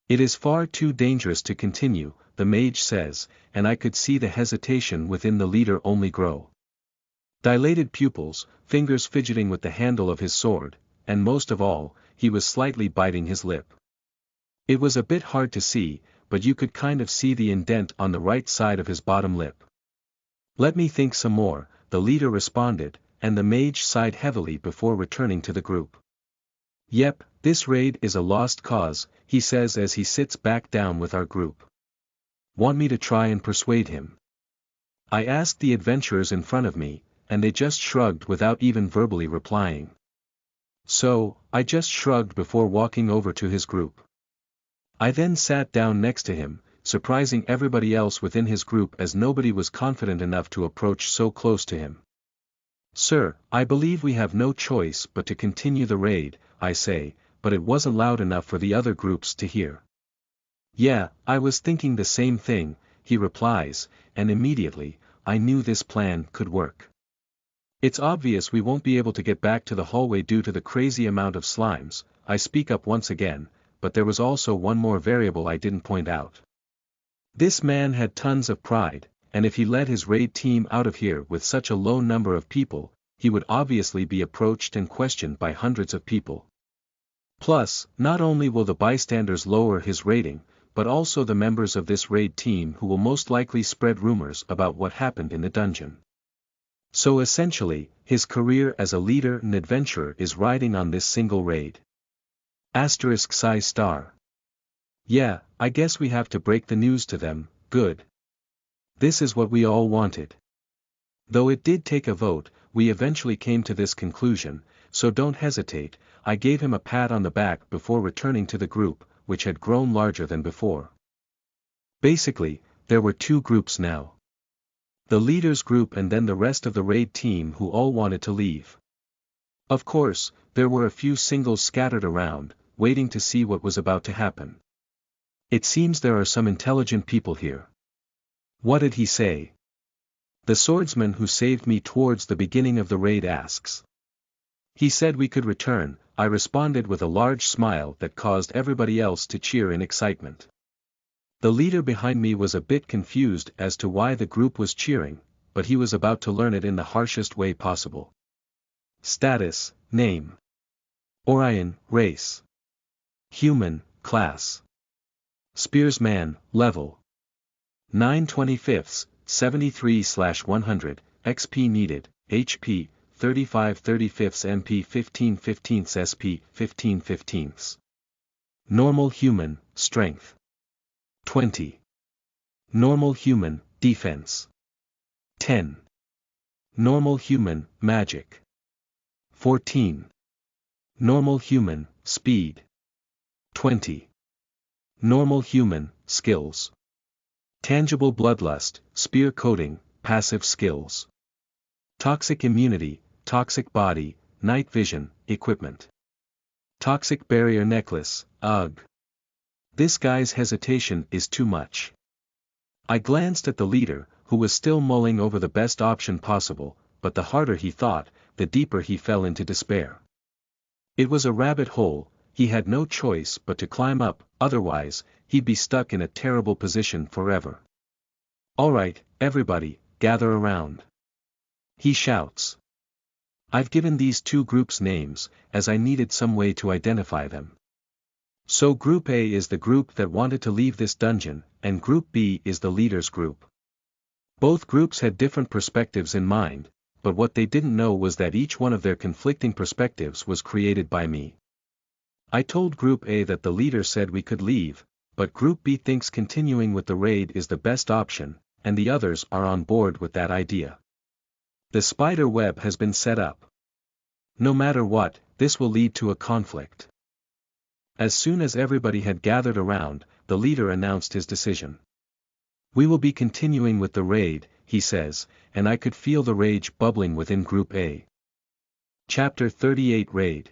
Speaker 1: It is far too dangerous to continue, the mage says, and I could see the hesitation within the leader only grow. Dilated pupils, fingers fidgeting with the handle of his sword, and most of all, he was slightly biting his lip. It was a bit hard to see, but you could kind of see the indent on the right side of his bottom lip. Let me think some more, the leader responded, and the mage sighed heavily before returning to the group. Yep, this raid is a lost cause, he says as he sits back down with our group. Want me to try and persuade him? I asked the adventurers in front of me, and they just shrugged without even verbally replying. So, I just shrugged before walking over to his group. I then sat down next to him, surprising everybody else within his group as nobody was confident enough to approach so close to him. Sir, I believe we have no choice but to continue the raid, I say, but it wasn't loud enough for the other groups to hear. Yeah, I was thinking the same thing, he replies, and immediately, I knew this plan could work. It's obvious we won't be able to get back to the hallway due to the crazy amount of slimes, I speak up once again, but there was also one more variable I didn't point out. This man had tons of pride, and if he led his raid team out of here with such a low number of people, he would obviously be approached and questioned by hundreds of people. Plus, not only will the bystanders lower his rating, but also the members of this raid team who will most likely spread rumors about what happened in the dungeon. So essentially, his career as a leader and adventurer is riding on this single raid. ****. Yeah, I guess we have to break the news to them. Good. This is what we all wanted. Though it did take a vote, we eventually came to this conclusion, so don't hesitate. I gave him a pat on the back before returning to the group, which had grown larger than before. Basically, there were two groups now. The leader's group and then the rest of the raid team who all wanted to leave. Of course, there were a few singles scattered around, waiting to see what was about to happen. It seems there are some intelligent people here. What did he say? The swordsman who saved me towards the beginning of the raid asks. He said we could return. I responded with a large smile that caused everybody else to cheer in excitement. The leader behind me was a bit confused as to why the group was cheering, but he was about to learn it in the harshest way possible. Status, name. Orion, race. Human, class. Spearsman, level. 9/25, 73/100, XP needed, HP, 35/35, MP 15/15, SP 15/15. Normal human, strength. 20. Normal human, defense. 10. Normal human, magic. 14. Normal human, speed. 20. Normal human, skills. Tangible bloodlust, spear coating, passive skills. Toxic immunity, toxic body, night vision, equipment. Toxic barrier necklace, ugh. This guy's hesitation is too much. I glanced at the leader, who was still mulling over the best option possible, but the harder he thought, the deeper he fell into despair. It was a rabbit hole. He had no choice but to climb up, otherwise, he'd be stuck in a terrible position forever. Alright, everybody, gather around. He shouts. I've given these two groups names, as I needed some way to identify them. So Group A is the group that wanted to leave this dungeon, and Group B is the leader's group. Both groups had different perspectives in mind, but what they didn't know was that each one of their conflicting perspectives was created by me. I told Group A that the leader said we could leave, but Group B thinks continuing with the raid is the best option, and the others are on board with that idea. The spider web has been set up. No matter what, this will lead to a conflict. As soon as everybody had gathered around, the leader announced his decision. We will be continuing with the raid, he says, and I could feel the rage bubbling within Group A. Chapter 38 Raid.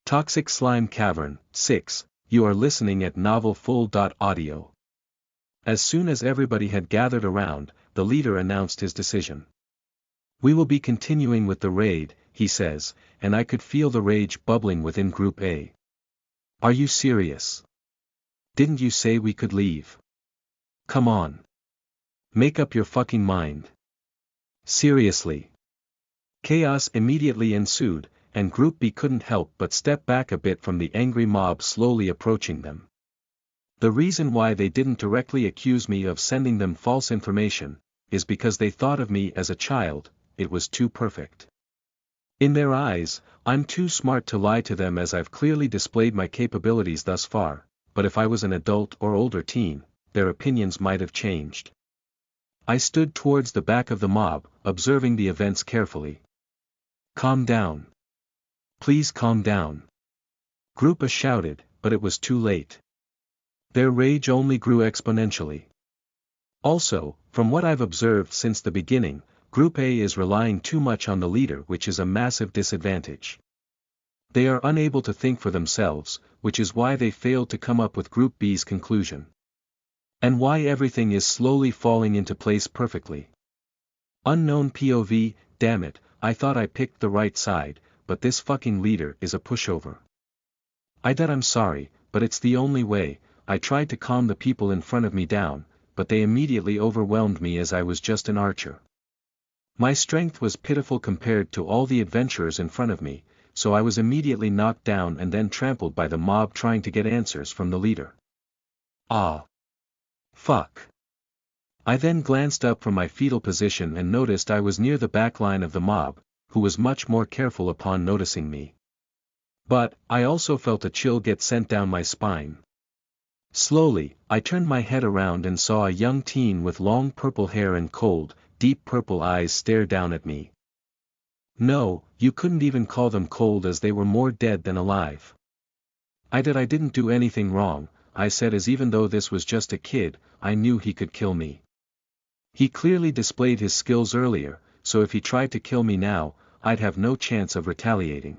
Speaker 1: Toxic Slime Cavern, 6, you are listening at novelfull.audio. As soon as everybody had gathered around, the leader announced his decision. We will be continuing with the raid, he says, and I could feel the rage bubbling within Group A. Are you serious? Didn't you say we could leave? Come on. Make up your fucking mind. Seriously. Chaos immediately ensued, and Group B couldn't help but step back a bit from the angry mob slowly approaching them. The reason why they didn't directly accuse me of sending them false information, is because they thought of me as a child. It was too perfect. In their eyes, I'm too smart to lie to them, as I've clearly displayed my capabilities thus far, but if I was an adult or older teen, their opinions might have changed. I stood towards the back of the mob, observing the events carefully. Calm down. Please calm down. Group A shouted, but it was too late. Their rage only grew exponentially. Also, from what I've observed since the beginning, Group A is relying too much on the leader, which is a massive disadvantage. They are unable to think for themselves, which is why they failed to come up with Group B's conclusion. And why everything is slowly falling into place perfectly. Unknown POV, damn it, I thought I picked the right side, but this fucking leader is a pushover. I'm sorry, but it's the only way. I tried to calm the people in front of me down, but they immediately overwhelmed me as I was just an archer. My strength was pitiful compared to all the adventurers in front of me, so I was immediately knocked down and then trampled by the mob trying to get answers from the leader. Ah. Fuck. I then glanced up from my fetal position and noticed I was near the back line of the mob, who was much more careful upon noticing me. But, I also felt a chill get sent down my spine. Slowly, I turned my head around and saw a young teen with long purple hair and cold, deep purple eyes stare down at me. No, you couldn't even call them cold as they were more dead than alive. I didn't do anything wrong, I said, as even though this was just a kid, I knew he could kill me. He clearly displayed his skills earlier, so if he tried to kill me now, I'd have no chance of retaliating.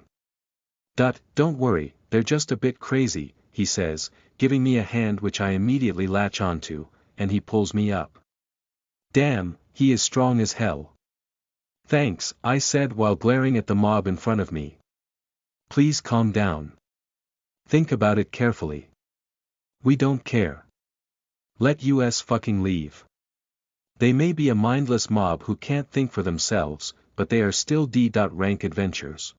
Speaker 1: Don't worry, they're just a bit crazy, he says, giving me a hand which I immediately latch onto, and he pulls me up. Damn, he is strong as hell. Thanks, I said while glaring at the mob in front of me. Please calm down. Think about it carefully. We don't care. Let us fucking leave. They may be a mindless mob who can't think for themselves, but they are still D.rank adventurers.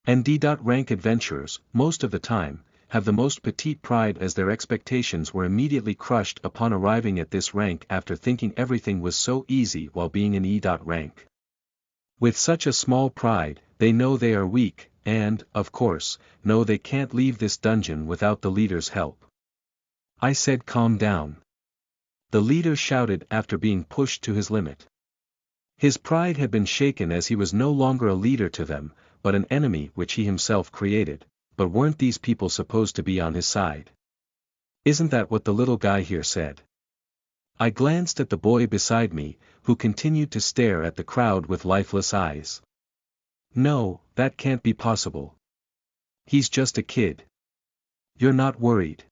Speaker 1: And D.rank adventurers, most of the time, have the most petite pride, as their expectations were immediately crushed upon arriving at this rank after thinking everything was so easy while being an E.rank. With such a small pride, they know they are weak, and, of course, know they can't leave this dungeon without the leader's help. I said calm down. The leader shouted after being pushed to his limit. His pride had been shaken as he was no longer a leader to them, but an enemy which he himself created, but weren't these people supposed to be on his side? Isn't that what the little guy here said? I glanced at the boy beside me, who continued to stare at the crowd with lifeless eyes. No, that can't be possible. He's just a kid. You're not worried?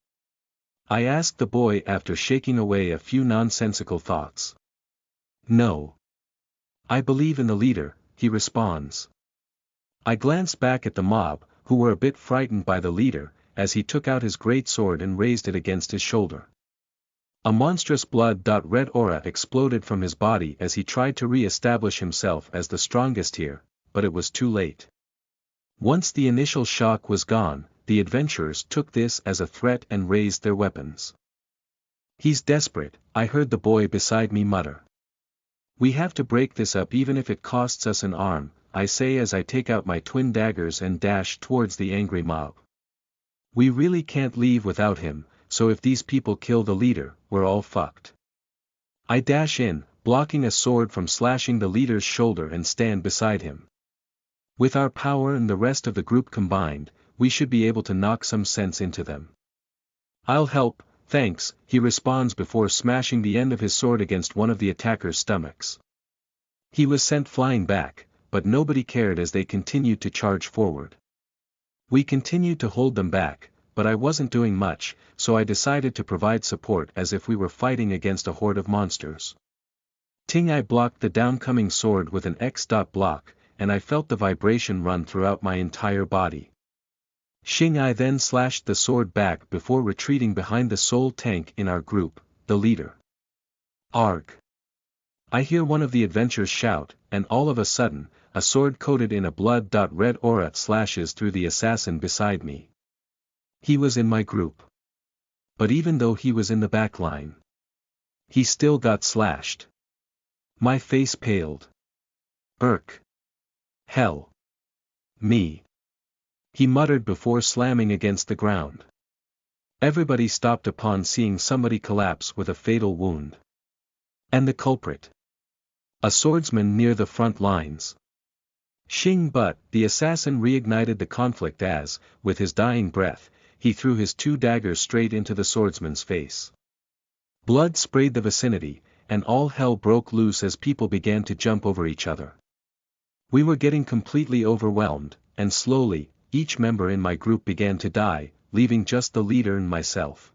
Speaker 1: I asked the boy after shaking away a few nonsensical thoughts. No. I believe in the leader, he responds. I glanced back at the mob, who were a bit frightened by the leader, as he took out his great sword and raised it against his shoulder. A monstrous blood-red aura exploded from his body as he tried to re-establish himself as the strongest here, but it was too late. Once the initial shock was gone, the adventurers took this as a threat and raised their weapons. He's desperate, I heard the boy beside me mutter. We have to break this up even if it costs us an arm, I say as I take out my twin daggers and dash towards the angry mob. We really can't leave without him, so if these people kill the leader, we're all fucked. I dash in, blocking a sword from slashing the leader's shoulder, and stand beside him. With our power and the rest of the group combined, we should be able to knock some sense into them. I'll help, thanks, he responds before smashing the end of his sword against one of the attackers' stomachs. He was sent flying back, but nobody cared as they continued to charge forward. We continued to hold them back, but I wasn't doing much, so I decided to provide support as if we were fighting against a horde of monsters. I blocked the downcoming sword with an X.block, and I felt the vibration run throughout my entire body. I then slashed the sword back before retreating behind the sole tank in our group, the leader. Arg! I hear one of the adventurers shout, and all of a sudden, a sword coated in a blood-red aura slashes through the assassin beside me. He was in my group. But even though he was in the back line, he still got slashed. My face paled. Hell. Me. He muttered before slamming against the ground. Everybody stopped upon seeing somebody collapse with a fatal wound. And the culprit? A swordsman near the front lines. But the assassin reignited the conflict as, with his dying breath, he threw his two daggers straight into the swordsman's face. Blood sprayed the vicinity, and all hell broke loose as people began to jump over each other. We were getting completely overwhelmed, and slowly, each member in my group began to die, leaving just the leader and myself.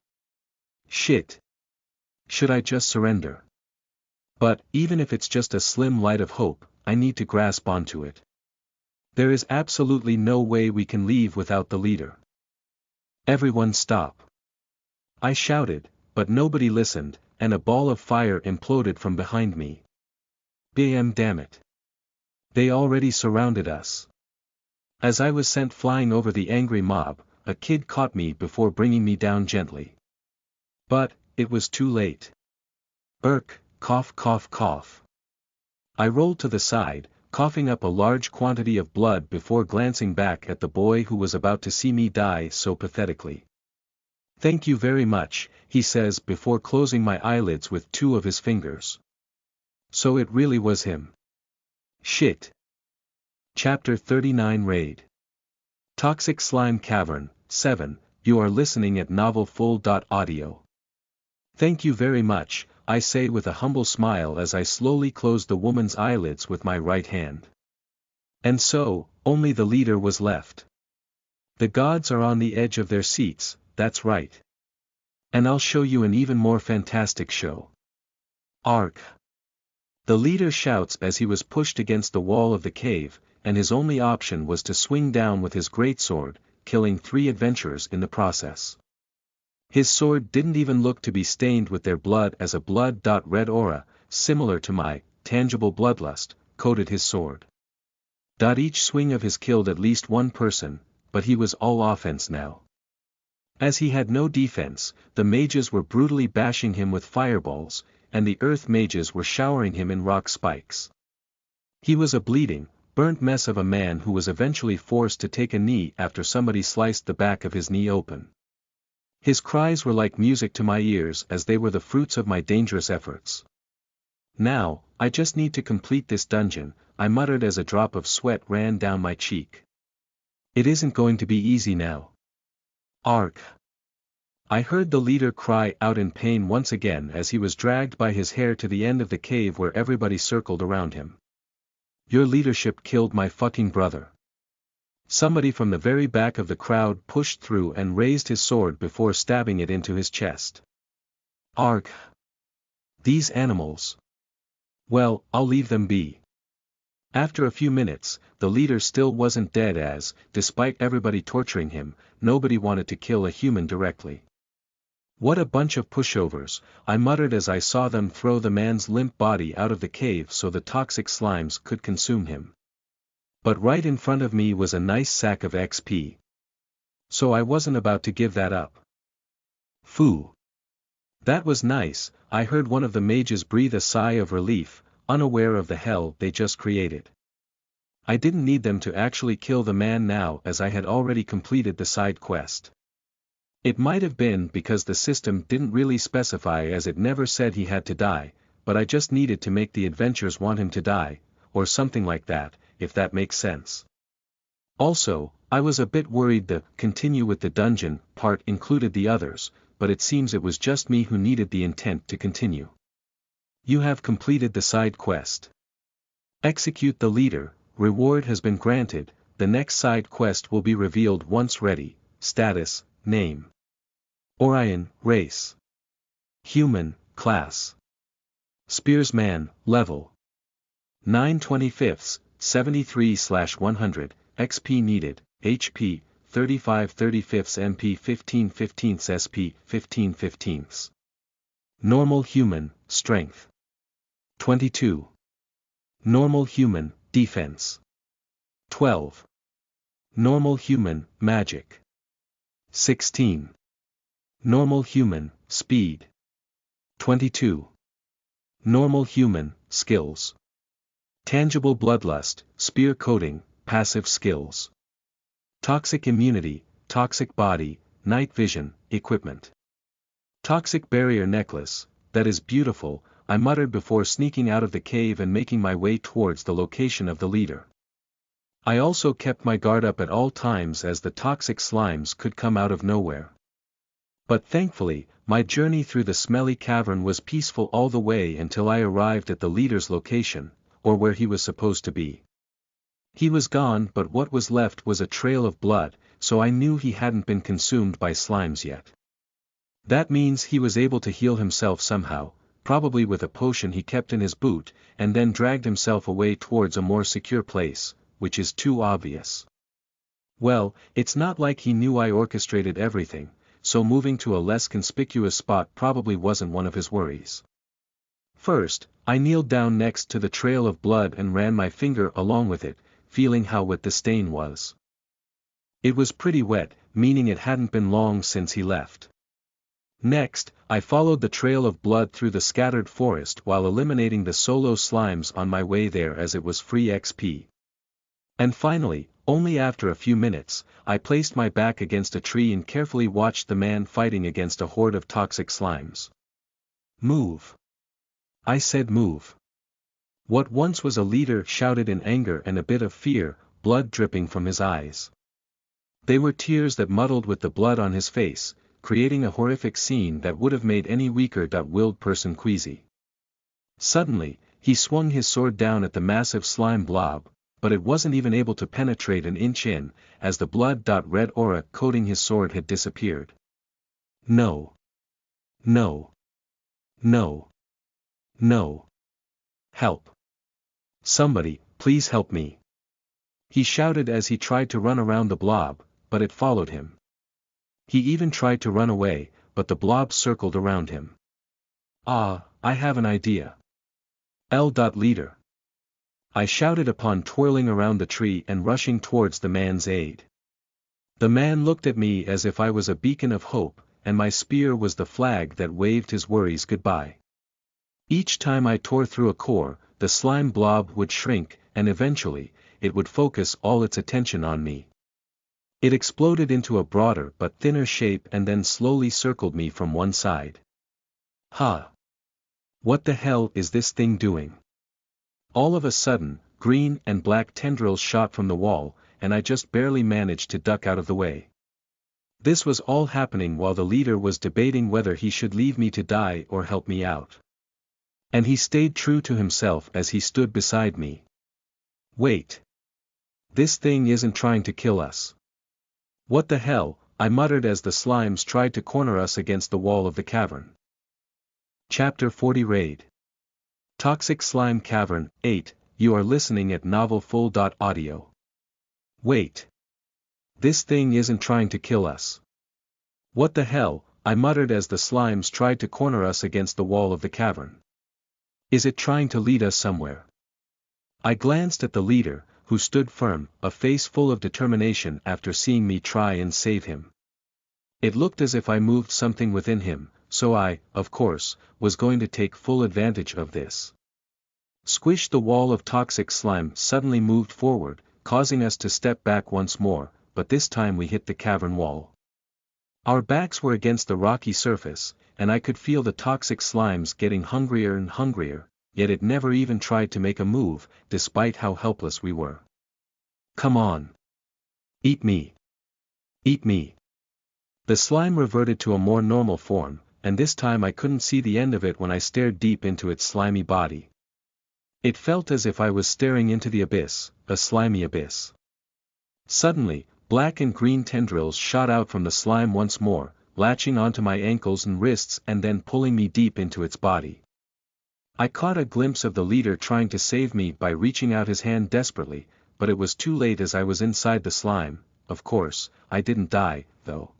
Speaker 1: Shit. Should I just surrender? But, even if it's just a slim light of hope, I need to grasp onto it. There is absolutely no way we can leave without the leader. Everyone stop. I shouted, but nobody listened, and a ball of fire imploded from behind me. Damn it. They already surrounded us. As I was sent flying over the angry mob, a kid caught me before bringing me down gently. But, it was too late. Cough cough cough. I rolled to the side, coughing up a large quantity of blood before glancing back at the boy who was about to see me die so pathetically. Thank you very much, he says before closing my eyelids with two of his fingers. So it really was him. Shit. Chapter 39 Raid. Toxic Slime Cavern, 7, you are listening at novelfull.audio. Thank you very much, I say with a humble smile as I slowly close the woman's eyelids with my right hand. And so, only the leader was left. The gods are on the edge of their seats, that's right. And I'll show you an even more fantastic show. Arg. The leader shouts as he was pushed against the wall of the cave, and his only option was to swing down with his greatsword, killing 3 adventurers in the process. His sword didn't even look to be stained with their blood as a blood-red aura, similar to my tangible bloodlust, coated his sword. Each swing of his killed at least one person, but he was all offense now. As he had no defense, the mages were brutally bashing him with fireballs, and the earth mages were showering him in rock spikes. He was a bleeding, burnt mess of a man who was eventually forced to take a knee after somebody sliced the back of his knee open. His cries were like music to my ears as they were the fruits of my dangerous efforts. Now, I just need to complete this dungeon, I muttered as a drop of sweat ran down my cheek. It isn't going to be easy now. Arg. I heard the leader cry out in pain once again as he was dragged by his hair to the end of the cave where everybody circled around him. Your leadership killed my fucking brother. Somebody from the very back of the crowd pushed through and raised his sword before stabbing it into his chest. Arg. These animals. Well, I'll leave them be. After a few minutes, the leader still wasn't dead as, despite everybody torturing him, nobody wanted to kill a human directly. What a bunch of pushovers, I muttered as I saw them throw the man's limp body out of the cave so the toxic slimes could consume him. But right in front of me was a nice sack of XP. So I wasn't about to give that up. Phoo. That was nice, I heard one of the mages breathe a sigh of relief, unaware of the hell they just created. I didn't need them to actually kill the man now as I had already completed the side quest. It might have been because the system didn't really specify as it never said he had to die, but I just needed to make the adventurers want him to die, or something like that, if that makes sense. Also, I was a bit worried the continue with the dungeon part included the others, but it seems it was just me who needed the intent to continue. You have completed the side quest. Execute the leader, reward has been granted, the next side quest will be revealed once ready, status, name. Orion, race. Human, class. Spearsman, level. 9/25, 73/100, XP needed, HP, 35/35, MP 15/15, SP 15/15. Normal human, strength. 22. Normal human, defense. 12. Normal human, magic. 16. Normal human, speed. 22. Normal human, skills. Tangible bloodlust, spear coating, passive skills. Toxic immunity, toxic body, night vision, equipment. Toxic barrier necklace, that is beautiful, I muttered before sneaking out of the cave and making my way towards the location of the leader. I also kept my guard up at all times as the toxic slimes could come out of nowhere. But thankfully, my journey through the smelly cavern was peaceful all the way until I arrived at the leader's location, or where he was supposed to be. He was gone, but what was left was a trail of blood, so I knew he hadn't been consumed by slimes yet. That means he was able to heal himself somehow, probably with a potion he kept in his boot, and then dragged himself away towards a more secure place, which is too obvious. Well, it's not like he knew I orchestrated everything, so moving to a less conspicuous spot probably wasn't one of his worries. First, I kneeled down next to the trail of blood and ran my finger along with it, feeling how wet the stain was. It was pretty wet, meaning it hadn't been long since he left. Next, I followed the trail of blood through the scattered forest while eliminating the solo slimes on my way there as it was free XP. And finally, Only after a few minutes, I placed my back against a tree and carefully watched the man fighting against a horde of toxic slimes. Move. I said move. What once was a leader shouted in anger and a bit of fear, blood dripping from his eyes. They were tears that muddled with the blood on his face, creating a horrific scene that would have made any weaker-willed person queasy. Suddenly, he swung his sword down at the massive slime blob, but it wasn't even able to penetrate an inch in, as the blood-red aura coating his sword had disappeared. No. No. No. No. Help. Somebody, please help me. He shouted as he tried to run around the blob, but it followed him. He even tried to run away, but the blob circled around him. Ah, I have an idea. Leader. I shouted upon twirling around the tree and rushing towards the man's aid. The man looked at me as if I was a beacon of hope, and my spear was the flag that waved his worries goodbye. Each time I tore through a core, the slime blob would shrink, and eventually, it would focus all its attention on me. It exploded into a broader but thinner shape and then slowly circled me from one side. Ha! What the hell is this thing doing? All of a sudden, green and black tendrils shot from the wall, and I just barely managed to duck out of the way. This was all happening while the leader was debating whether he should leave me to die or help me out. And he stayed true to himself as he stood beside me. Wait. This thing isn't trying to kill us. What the hell, I muttered as the slimes tried to corner us against the wall of the cavern. Chapter 40 Raid. Toxic Slime Cavern, 8, you are listening at novelfull.audio. Wait. This thing isn't trying to kill us. What the hell, I muttered as the slimes tried to corner us against the wall of the cavern. Is it trying to lead us somewhere? I glanced at the leader, who stood firm, a face full of determination after seeing me try and save him. It looked as if I moved something within him, so I, of course, was going to take full advantage of this. Squish! The wall of toxic slime suddenly moved forward, causing us to step back once more, but this time we hit the cavern wall. Our backs were against the rocky surface, and I could feel the toxic slimes getting hungrier and hungrier, yet it never even tried to make a move, despite how helpless we were. Come on. Eat me. Eat me. The slime reverted to a more normal form, and this time I couldn't see the end of it when I stared deep into its slimy body. It felt as if I was staring into the abyss, a slimy abyss. Suddenly, black and green tendrils shot out from the slime once more, latching onto my ankles and wrists and then pulling me deep into its body. I caught a glimpse of the leader trying to save me by reaching out his hand desperately, but it was too late as I was inside the slime. Of course, I didn't die, though.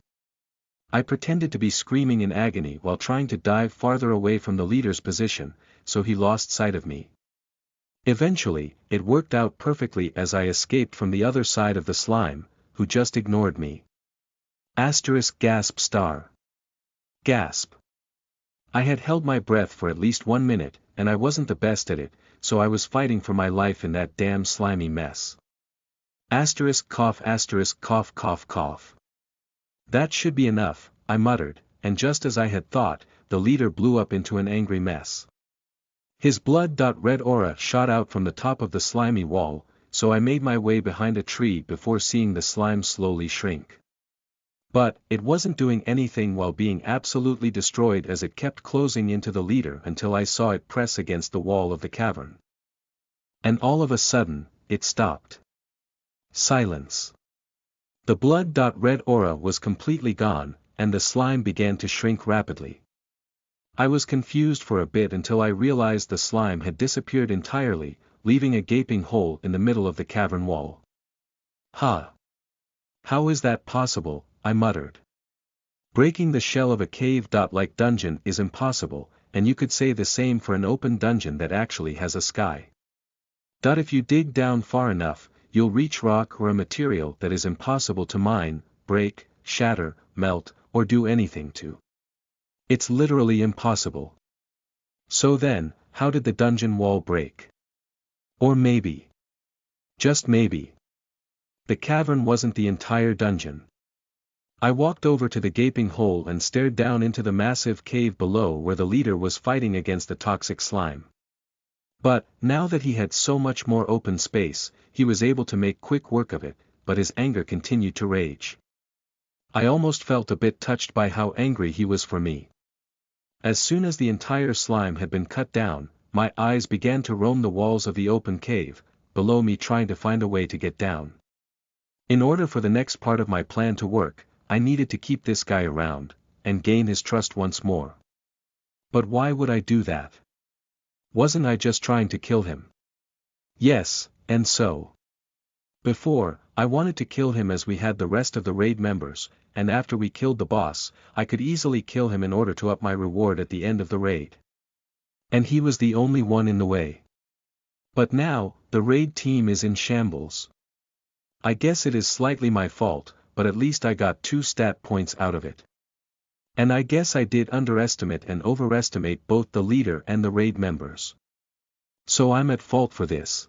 Speaker 1: I pretended to be screaming in agony while trying to dive farther away from the leader's position, so he lost sight of me. Eventually, it worked out perfectly as I escaped from the other side of the slime, who just ignored me. Gasp star. Gasp. I had held my breath for at least 1 minute, and I wasn't the best at it, so I was fighting for my life in that damn slimy mess. Cough cough. That should be enough, I muttered, and just as I had thought, the leader blew up into an angry mess. His blood-red aura shot out from the top of the slimy wall, so I made my way behind a tree before seeing the slime slowly shrink. But, it wasn't doing anything while being absolutely destroyed as it kept closing into the leader until I saw it press against the wall of the cavern. And all of a sudden, it stopped. Silence. The blood-red aura was completely gone, and the slime began to shrink rapidly. I was confused for a bit until I realized the slime had disappeared entirely, leaving a gaping hole in the middle of the cavern wall. Ha! How is that possible? I muttered. Breaking the shell of a cave-like dungeon is impossible, and you could say the same for an open dungeon that actually has a sky. If you dig down far enough, you'll reach rock or a material that is impossible to mine, break, shatter, melt, or do anything to. It's literally impossible. So then, how did the dungeon wall break? Or maybe. Just maybe. The cavern wasn't the entire dungeon. I walked over to the gaping hole and stared down into the massive cave below where the leader was fighting against the toxic slime. But, now that he had so much more open space, he was able to make quick work of it, but his anger continued to rage. I almost felt a bit touched by how angry he was for me. As soon as the entire slime had been cut down, my eyes began to roam the walls of the open cave, below me trying to find a way to get down. In order for the next part of my plan to work, I needed to keep this guy around, and gain his trust once more. But why would I do that? Wasn't I just trying to kill him? Yes, and so. Before, I wanted to kill him as we had the rest of the raid members, and after we killed the boss, I could easily kill him in order to up my reward at the end of the raid. And he was the only one in the way. But now, the raid team is in shambles. I guess it is slightly my fault, but at least I got 2 stat points out of it. And I guess I did underestimate and overestimate both the leader and the raid members. So I'm at fault for this.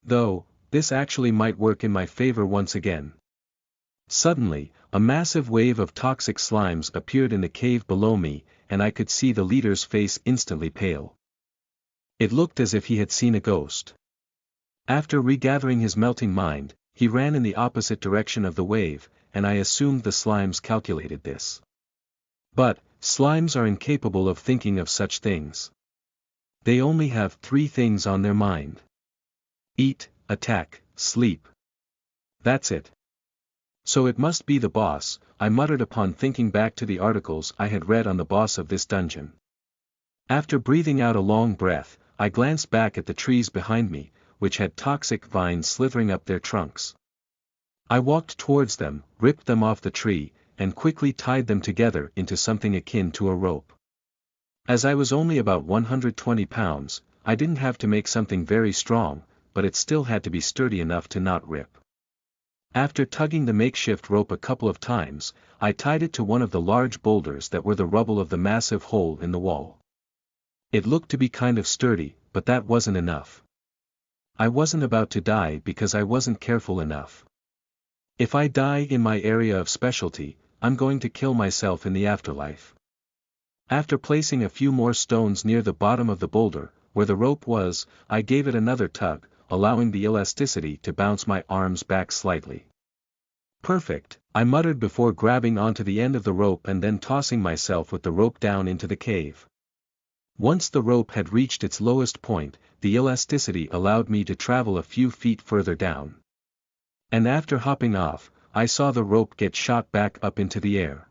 Speaker 1: Though, this actually might work in my favor once again. Suddenly, a massive wave of toxic slimes appeared in the cave below me, and I could see the leader's face instantly pale. It looked as if he had seen a ghost. After regathering his melting mind, he ran in the opposite direction of the wave, and I assumed the slimes calculated this. But, slimes are incapable of thinking of such things. They only have 3 things on their mind. Eat, attack, sleep. That's it. So it must be the boss, I muttered upon thinking back to the articles I had read on the boss of this dungeon. After breathing out a long breath, I glanced back at the trees behind me, which had toxic vines slithering up their trunks. I walked towards them, ripped them off the tree, and quickly tied them together into something akin to a rope. As I was only about 120 pounds, I didn't have to make something very strong, but it still had to be sturdy enough to not rip. After tugging the makeshift rope a couple of times, I tied it to one of the large boulders that were the rubble of the massive hole in the wall. It looked to be kind of sturdy, but that wasn't enough. I wasn't about to die because I wasn't careful enough. If I die in my area of specialty, I'm going to kill myself in the afterlife. After placing a few more stones near the bottom of the boulder, where the rope was, I gave it another tug, allowing the elasticity to bounce my arms back slightly. Perfect, I muttered before grabbing onto the end of the rope and then tossing myself with the rope down into the cave. Once the rope had reached its lowest point, the elasticity allowed me to travel a few feet further down. And after hopping off, I saw the rope get shot back up into the air.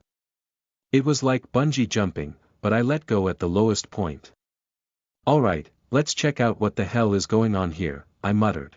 Speaker 1: It was like bungee jumping, but I let go at the lowest point. Alright, let's check out what the hell is going on here, I muttered.